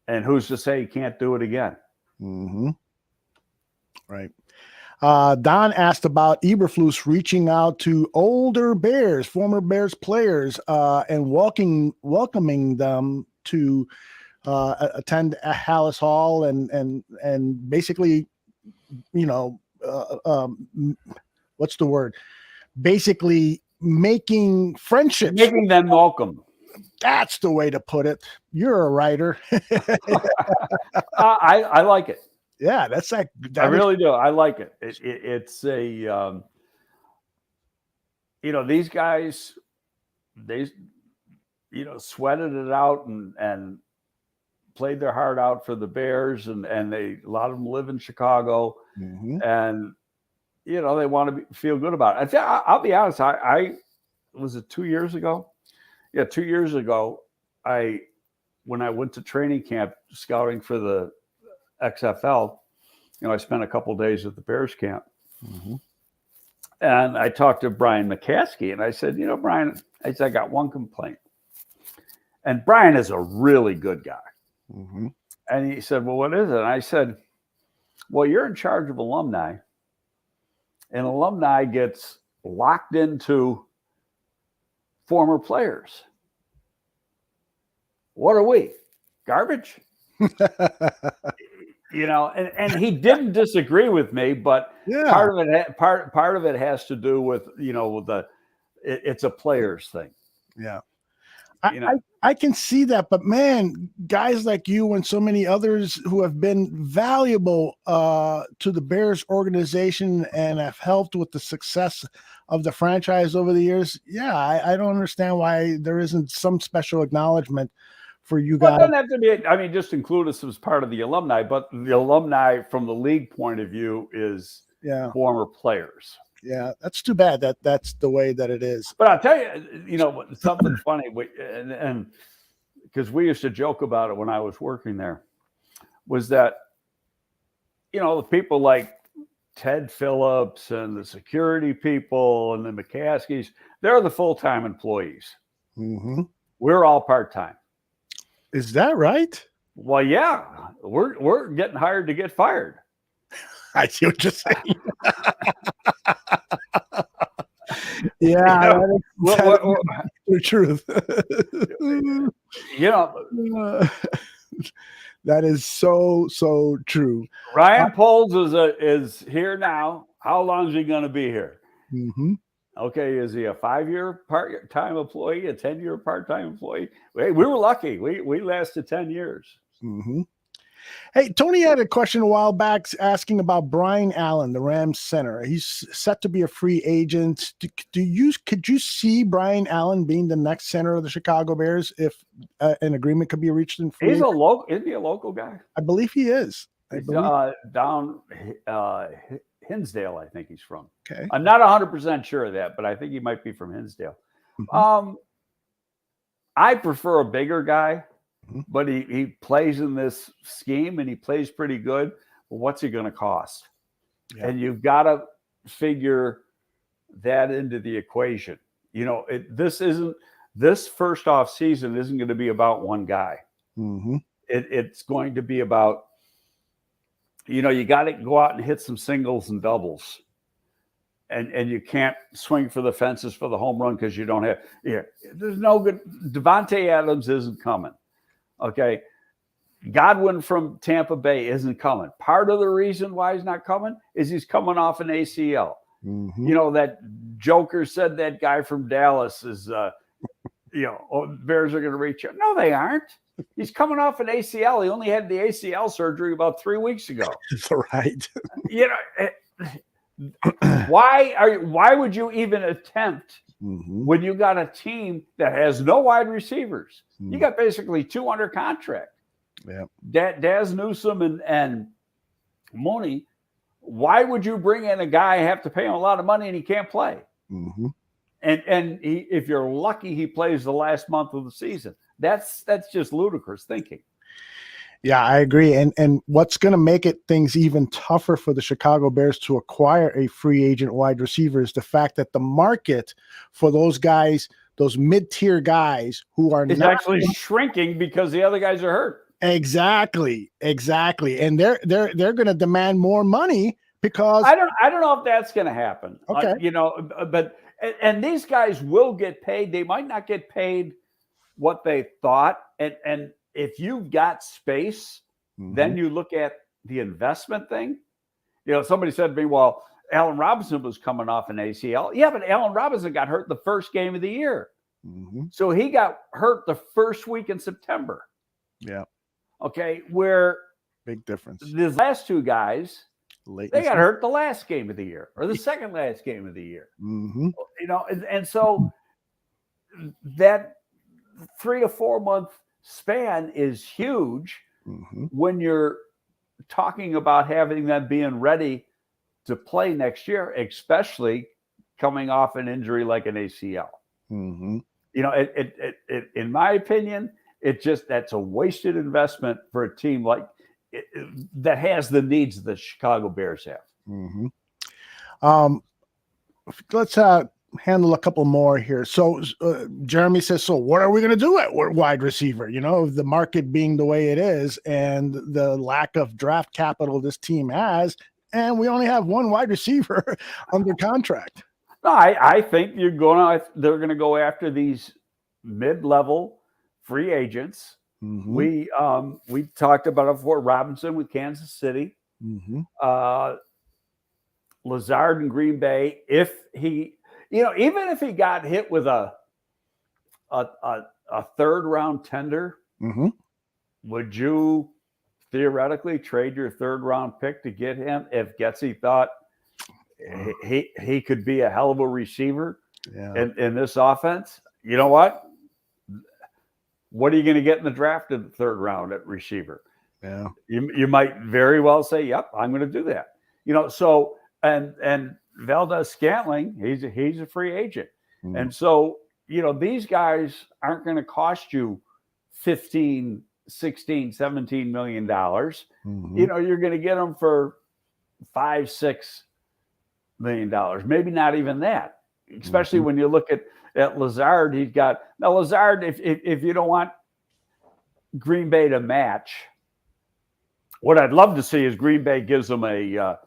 And who's to say he can't do it again? Mm-hmm. Right. Don asked about Eberflus reaching out to older Bears, former Bears players, and welcoming them to attend Hallis Hall and basically, what's the word? Basically making friendships. Making them welcome. That's the way to put it. You're a writer. I like it. Yeah, that's like. I really do. I like it. It's a, these guys, they, sweated it out and played their heart out for the Bears, and a lot of them live in Chicago, mm-hmm. and they want to feel good about it. I'll be honest. I was it 2 years ago? Yeah, 2 years ago, when I went to training camp scouting for the XFL, I spent a couple of days at the Bears camp, mm-hmm. and I talked to Brian McCaskey, and I said, Brian, I got one complaint, and Brian is a really good guy. Mm-hmm. And he said, well, what is it? And I said, well, you're in charge of alumni, and alumni gets locked into former players. What are we? Garbage? And he didn't disagree with me, but yeah. part of it has to do with, it's a players thing. Yeah. I can see that, but man, guys like you and so many others who have been valuable to the Bears organization and have helped with the success of the franchise over the years. Yeah, I don't understand why there isn't some special acknowledgement for you guys. It doesn't have to be. Just include us as part of the alumni, but the alumni from the league point of view is former players. Yeah, that's too bad that's the way that it is. But I'll tell you, something funny, and because we used to joke about it when I was working there, was that, the people like Ted Phillips and the security people and the McCaskies, they're the full-time employees. Mm-hmm. We're all part-time. Is that right? Well, yeah, we're getting hired to get fired. I see what you're saying. Yeah, that's the truth. That is so true. Ryan Poles is here now. How long is he going to be here? Mm-hmm. Okay, is he a 5-year part-time employee, a 10-year part-time employee? We were lucky. We lasted 10 years. Mm-hmm. Hey, Tony had a question a while back asking about Brian Allen, the Rams center. He's set to be a free agent. Could you see Brian Allen being the next center of the Chicago Bears if an agreement could be reached in free? Isn't he a local guy? I believe he is. Down Hinsdale, I think he's from. Okay. I'm not 100% sure of that, but I think he might be from Hinsdale. Mm-hmm. I prefer a bigger guy. Mm-hmm. But he plays in this scheme and he plays pretty good. Well, what's he going to cost? Yeah. And you've got to figure that into the equation. This first off season isn't going to be about one guy. Mm-hmm. It's going to be about, you got to go out and hit some singles and doubles. And you can't swing for the fences for the home run because you don't have. Yeah, there's no good. Devontae Adams isn't coming. Okay, Godwin from Tampa Bay isn't coming. Part of the reason why he's not coming is he's coming off an ACL. Mm-hmm. That Joker said that guy from Dallas is, Bears are going to reach out. No, they aren't. He's coming off an ACL. He only had the ACL surgery about 3 weeks ago. Right. Why would you even attempt when you got a team that has no wide receivers? You got basically 2 under contract. Yeah. Daz Newsome and Mooney. Why would you bring in a guy, have to pay him a lot of money, and he can't play? And if you're lucky, he plays the last month of the season. That's just ludicrous thinking. Yeah, I agree. And what's going to make things even tougher for the Chicago Bears to acquire a free agent wide receiver is the fact that the market for those guys, those mid-tier guys who are not actually shrinking because the other guys are hurt. Exactly. And they're going to demand more money because I don't know if that's going to happen. Okay. But these guys will get paid. They might not get paid what they thought. And if you've got space, then you look at the investment thing. Somebody said to me, well, Allen Robinson was coming off an ACL. Yeah, but Allen Robinson got hurt the first game of the year. So he got hurt the first week in September. Yeah. Okay, where big difference. These last 2 guys, they got hurt the last game of the year or the second last game of the year. And so that 3 to 4 month span is huge when you're talking about having them being ready to play next year, especially coming off an injury like an ACL. In my opinion, that's a wasted investment for a team like that has the needs the Chicago Bears have. Let's handle a couple more here. So Jeremy says, so what are we going to do at wide receiver? The market being the way it is and the lack of draft capital this team has, and we only have 1 wide receiver under contract. No, I think they're going to go after these mid-level free agents. We talked about it before. Robinson with Kansas City, Lazard in Green Bay. If he, even if he got hit with a 3rd round tender, would you theoretically trade your 3rd round pick to get him if Getsy thought he could be a hell of a receiver in this offense? You know what? What are you going to get in the draft in the 3rd round at receiver? Yeah, you might very well say, "Yep, I'm going to do that." So and Valdez-Scantling, he's a free agent, and so these guys aren't going to cost you $15, $16, $17 million. You're going to get them for $5-6 million, maybe not even that. Especially when you look at Lazard, he's got now Lazard. If you don't want Green Bay to match, what I'd love to see is Green Bay gives them a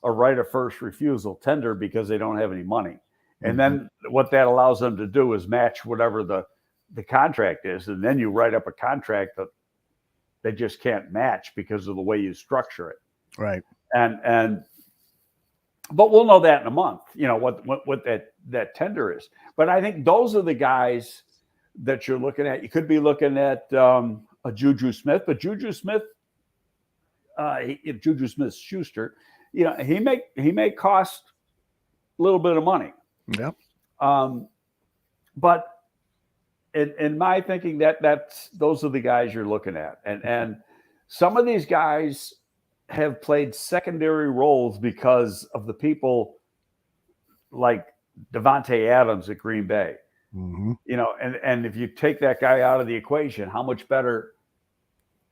right of first refusal tender because they don't have any money, and then what that allows them to do is match whatever the contract is, and then you write up a contract that they just can't match because of the way you structure it. Right. But we'll know that in a month, what that tender is. But I think those are the guys that you're looking at. You could be looking at a Juju Smith, but Juju Smith-Schuster, he may cost a little bit of money. Yeah. But in my thinking, those are the guys you're looking at, and some of these guys have played secondary roles because of the people like Devontae Adams at Green Bay. And if you take that guy out of the equation, how much better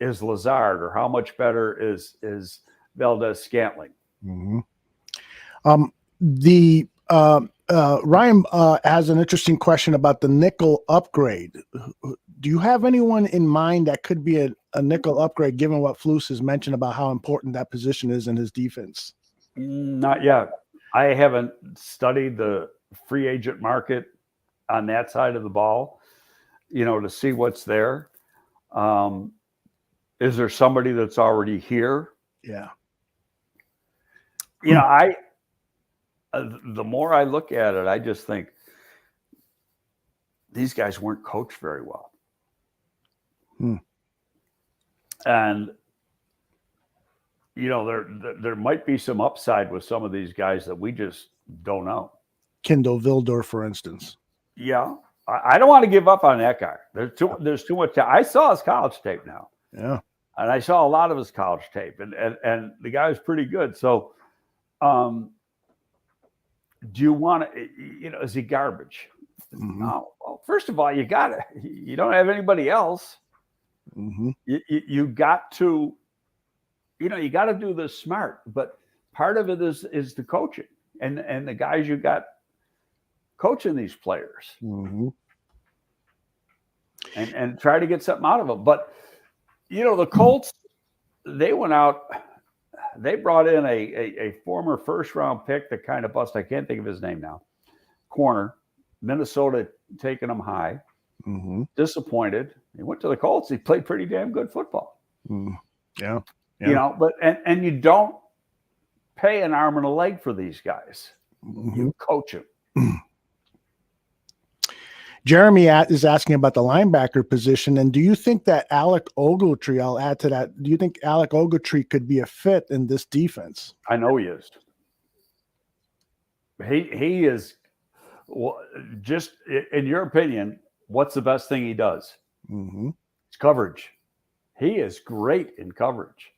is Lazard or how much better is Valdez-Scantling? Ryan has an interesting question about the nickel upgrade. Do you have anyone in mind that could be a nickel upgrade, given what Flus has mentioned about how important that position is in his defense? Not yet. I haven't studied the free agent market on that side of the ball, to see what's there. Is there somebody that's already here? Yeah. The more I look at it, I just think these guys weren't coached very well. And, there might be some upside with some of these guys that we just don't know. Kendall Vildor, for instance. Yeah. I don't want to give up on that guy. There's too much. I saw his college tape now. Yeah. And I saw a lot of his college tape, and the guy was pretty good. So, do you want to, is he garbage? Mm-hmm. No. Well, first of all, you don't have anybody else. Mm-hmm. You got to, you got to do this smart, but part of it is the coaching and the guys you got coaching these players, mm-hmm. and try to get something out of them. But, the Colts, they went out, they brought in a former first-round pick that kind of bust. I can't think of his name now. Corner, Minnesota taking him high. Mm-hmm. Disappointed. He went to the Colts. He played pretty damn good football. Yeah. But and you don't pay an arm and a leg for these guys. Mm-hmm. You coach them. Jeremy is asking about the linebacker position. And do you think that Alec Ogletree, I'll add to that, do you think Alec Ogletree could be a fit in this defense? I know he is. He is, just in your opinion, what's the best thing he does? Mm-hmm. It's coverage. He is great in coverage.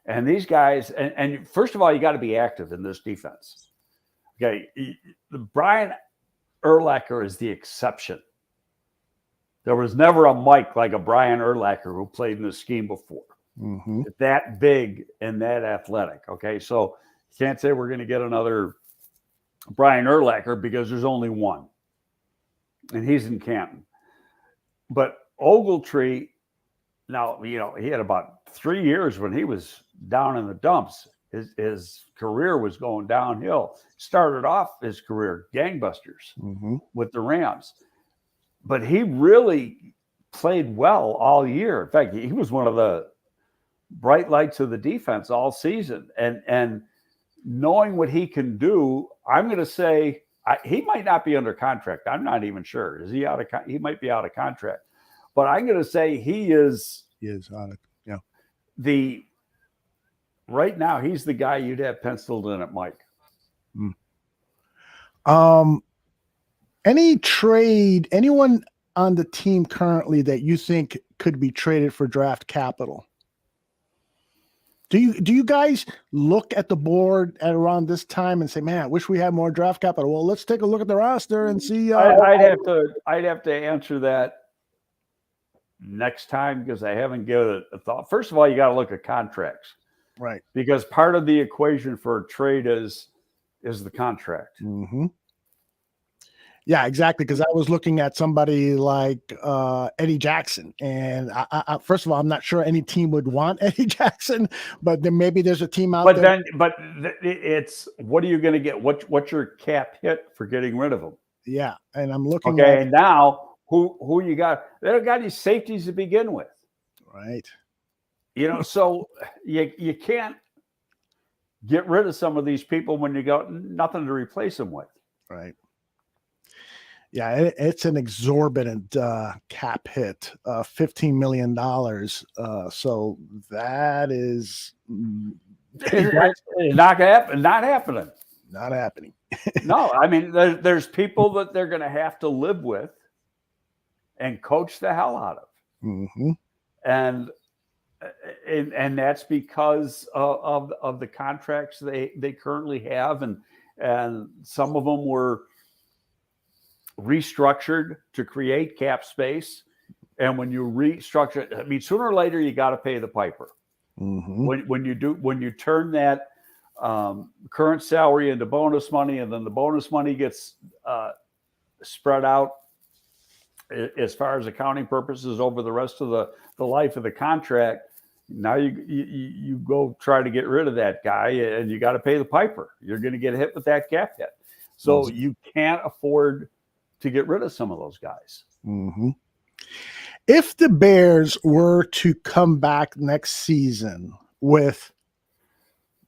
And these guys, and first of all, you got to be active in this defense. Okay. Brian Urlacher is the exception. There was never a Mike like a Brian Urlacher who played in the scheme before. Mm-hmm. That big and that athletic. Okay. So you can't say we're going to get another Brian Urlacher because there's only one. And he's in Canton. But Ogletree, now, he had about 3 years when he was down in the dumps. His career was going downhill. Started off his career gangbusters Mm-hmm. with the Rams. But he really played well all year. In fact, he was one of the bright lights of the defense all season. And knowing what he can do, I'm going to say he might not be under contract. I'm not even sure. Is he out of? He might be out of contract. But I'm going to say he is. He is on it. Yeah. Right now, he's the guy you'd have penciled in at Mike. Anyone on the team currently that you think could be traded for draft capital? Do you guys look at the board at around this time and say, man, I wish we had more draft capital? Well, let's take a look at the roster and see. I'd have to answer that next time because I haven't given it a thought. First of all, you got to look at contracts. Right. Because part of the equation for a trade is the contract. Mm-hmm. Yeah, exactly. Because I was looking at somebody like Eddie Jackson, and I first of all, I'm not sure any team would want Eddie Jackson, but then maybe there's a team out there. But it's what are you going to get? What's your cap hit for getting rid of him? Yeah, and I'm looking. Okay, and now who you got? They don't got any safeties to begin with, right? So you can't get rid of some of these people when you got nothing to replace them with, right? Yeah, it's an exorbitant cap hit, $15 million. So that is not happening. Not happening. No, I mean, there's people that they're going to have to live with and coach the hell out of, mm-hmm. and that's because of the contracts they currently have, and some of them were restructured to create cap space. And when you restructure, I mean, sooner or later you got to pay the piper. Mm-hmm. When you turn that current salary into bonus money, and then the bonus money gets spread out as far as accounting purposes over the rest of the life of the contract. Now you go try to get rid of that guy, and you got to pay the piper. You're going to get hit with that cap hit. So you can't afford to get rid of some of those guys. Mm-hmm. If the Bears were to come back next season with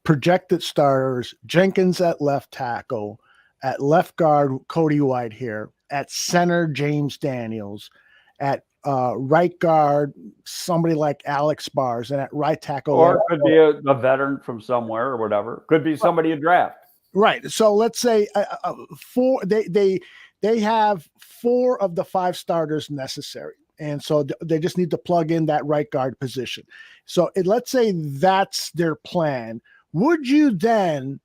projected starters, Jenkins at left tackle, at left guard, Cody Whitehair, at center, James Daniels, at right guard, somebody like Alex Bars, and at right tackle. Or it could be a veteran from somewhere or whatever. Could be somebody you draft. Right. So let's say they have 4 of the 5 starters necessary. And so they just need to plug in that right guard position. So let's say that's their plan. Would you then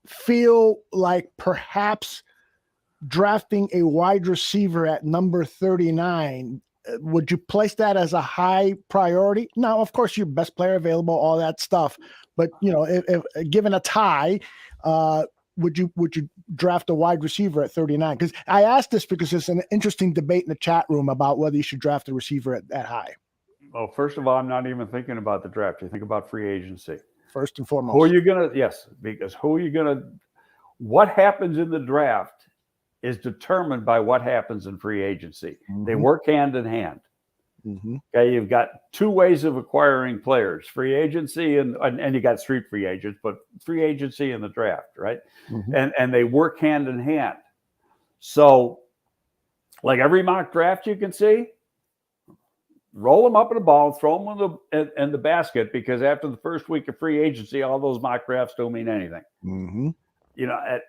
feel like perhaps drafting a wide receiver at number 39, would you place that as a high priority? Now, of course, your best player available, all that stuff. But, if given a tie, would you draft a wide receiver at 39? Because I asked this because it's an interesting debate in the chat room about whether you should draft a receiver at that high. Well, first of all, I'm not even thinking about the draft. You think about free agency. First and foremost. Who are you going to – yes, because who are you going to – what happens in the draft is determined by what happens in free agency. Mm-hmm. They work hand in hand. Mm-hmm. Okay, you've got 2 ways of acquiring players: free agency and you got street free agents, but free agency and the draft, right? Mm-hmm. And they work hand in hand. So, like every mock draft you can see, roll them up in a ball, throw them in the basket, because after the first week of free agency, all those mock drafts don't mean anything. Mm-hmm.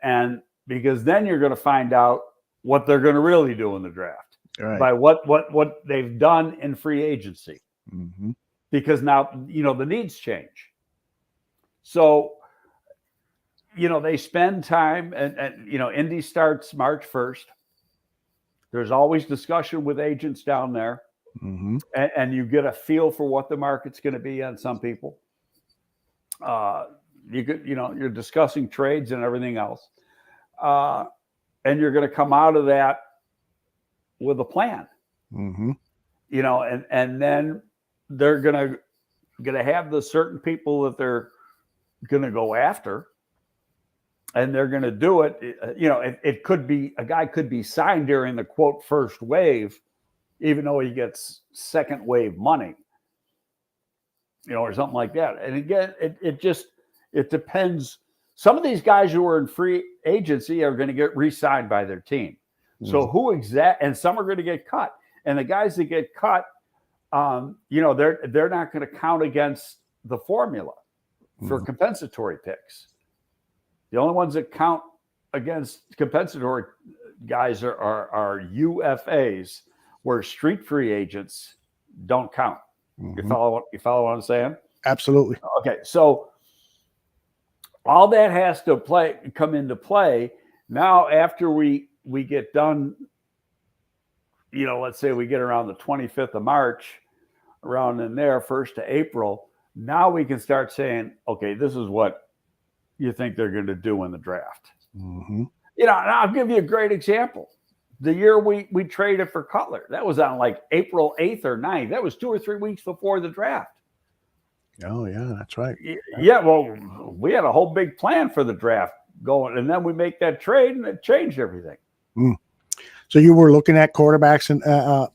And because then you're going to find out what they're going to really do in the draft. Right. By what they've done in free agency. Mm-hmm. Because now, the needs change. So, they spend time and Indy starts March 1st. There's always discussion with agents down there. Mm-hmm. And you get a feel for what the market's going to be on some people. You're discussing trades and everything else. And you're going to come out of that with a plan. Mm-hmm. And then they're gonna have the certain people that they're gonna go after, and they're gonna do it. It could be a guy could be signed during the quote first wave, even though he gets second wave money, or something like that. And again, it depends. Some of these guys who are in free agency are going to get re-signed by their team. So and some are going to get cut, and the guys that get cut, they're not going to count against the formula for compensatory picks. The only ones that count against compensatory guys are UFAs, where street free agents don't count. Mm-hmm. You follow what I'm saying? Absolutely. Okay, so all that has to come into play now after we get done. Let's say we get around the 25th of March, around in there, 1st of April. Now we can start saying, okay, this is what you think they're going to do in the draft. Mm-hmm. And I'll give you a great example. The year we traded for Cutler, that was on like April 8th or 9th. That was 2 or 3 weeks before the draft. Oh, yeah, that's right. Yeah, well, we had a whole big plan for the draft going, and then we make that trade, and it changed everything. Mm. So you were looking at quarterbacks and no,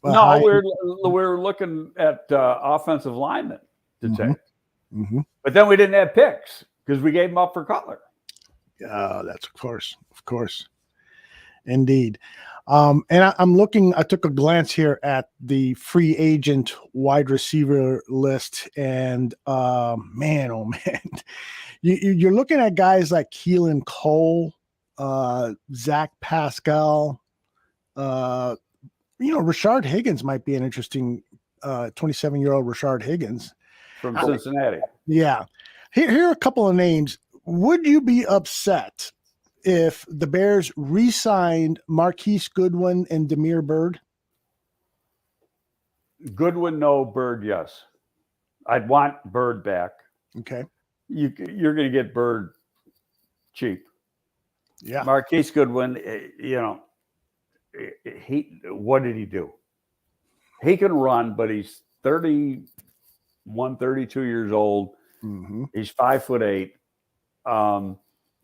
we were looking at offensive linemen to take. Mm-hmm. But then we didn't have picks because we gave them up for Cutler. That's of course, indeed. And I'm looking. I took a glance here at the free agent wide receiver list, and man, oh man, you're looking at guys like Keelan Cole, Zach Pascal. Rashard Higgins might be an interesting 27-year-old Rashard Higgins from Cincinnati. Yeah. Here are a couple of names. Would you be upset if the Bears re-signed Marquise Goodwin and Damiere Byrd? Goodwin, no. Byrd, yes. I'd want Byrd back. Okay. you're going to get Bird cheap. Yeah. Marquise Goodwin, what did he do? He can run, but he's 31, 32 years old. Mm-hmm. He's 5'8".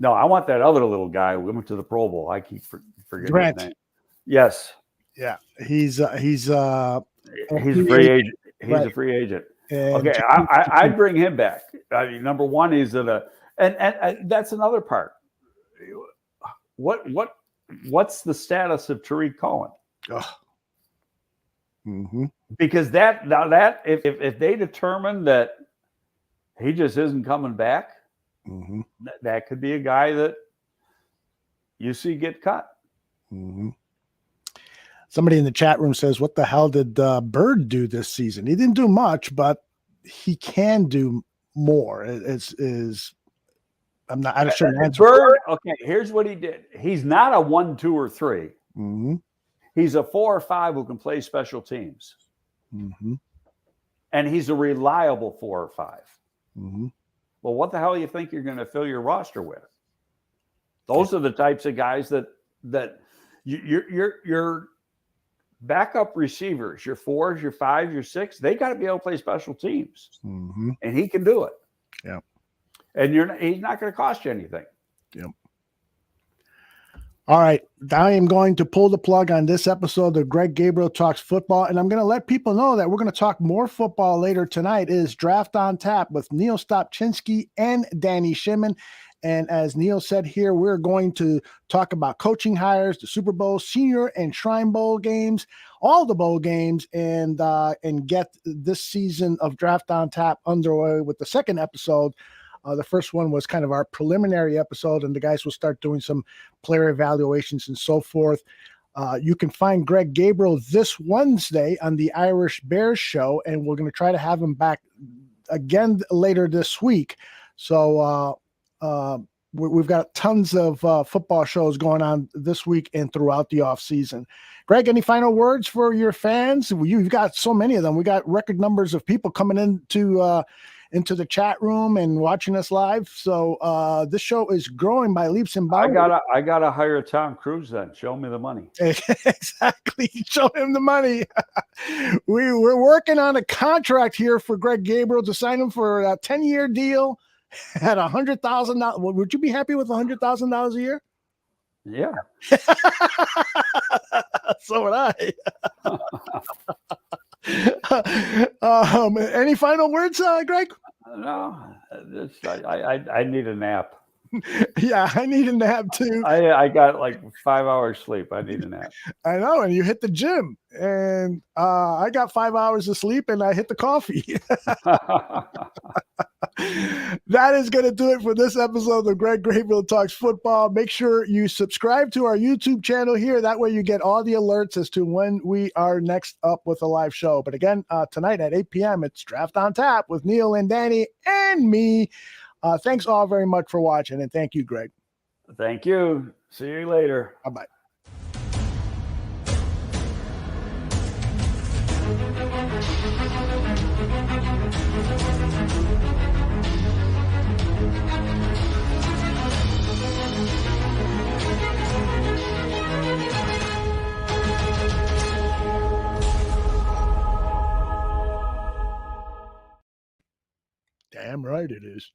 No, I want that other little guy who went to the Pro Bowl. I keep forgetting Grant. his name. Yes. Yeah. He's a free agent. He's Right. a free agent. And Okay, I'd bring him back. I mean, number one, he's and that's another part. What's the status of Tariq Cohen? Mm-hmm. Because that if they determine that he just isn't coming back, Mm-hmm. that could be a guy that you see get cut. Mm-hmm. Somebody in the chat room says, "What the hell did Bird do this season? He didn't do much, but he can do more." I'm not sure. Bird. Okay, here's what he did. He's not a 1, 2, or 3. Mm-hmm. He's a 4 or 5 who can play special teams, Mm-hmm. and he's a reliable 4 or 5. Mm-hmm. Well, what the hell do you think you're going to fill your roster with? Those are the types of guys that your backup receivers, your 4s, your 5s, your 6, they got to be able to play special teams, Mm-hmm. and he can do it. Yeah, and he's not going to cost you anything. Yep. All right, I am going to pull the plug on this episode of Greg Gabriel Talks Football, and I'm going to let people know that we're going to talk more football later tonight. It is Draft on Tap with Neil Stopchinski and Danny Shimon. And as Neil said here, we're going to talk about coaching hires, the Super Bowl, Senior and Shrine Bowl games, all the bowl games, and get this season of Draft on Tap underway with the second episode. The first one was kind of our preliminary episode, and the guys will start doing some player evaluations and so forth. You can find Greg Gabriel this Wednesday on the Irish Bears show, and we're going to try to have him back again later this week. So we've got tons of football shows going on this week and throughout the offseason. Greg, any final words for your fans? You've got so many of them. We got record numbers of people coming into the chat room and watching us live. So this show is growing by leaps and bounds. I gotta hire Tom Cruise then. Show me the money. Exactly. Show him the money. We're working on a contract here for Greg Gabriel to sign him for a 10-year deal at $100,000. Would you be happy with $100,000 a year? Yeah. So would I. Any final words, Greg? No, I need a nap. Yeah, I need a nap too. I got like 5 hours sleep. I need a nap. I know, and you hit the gym, and I got 5 hours of sleep, and I hit the coffee. That is going to do it for this episode of Greg Gabriel Talks Football. Make sure you subscribe to our YouTube channel here. That way you get all the alerts as to when we are next up with a live show. But again, tonight at 8 p.m., it's Draft on Tap with Neil and Danny and me. Thanks all very much for watching, and thank you, Greg. Thank you. See you later. Bye-bye. Damn right it is.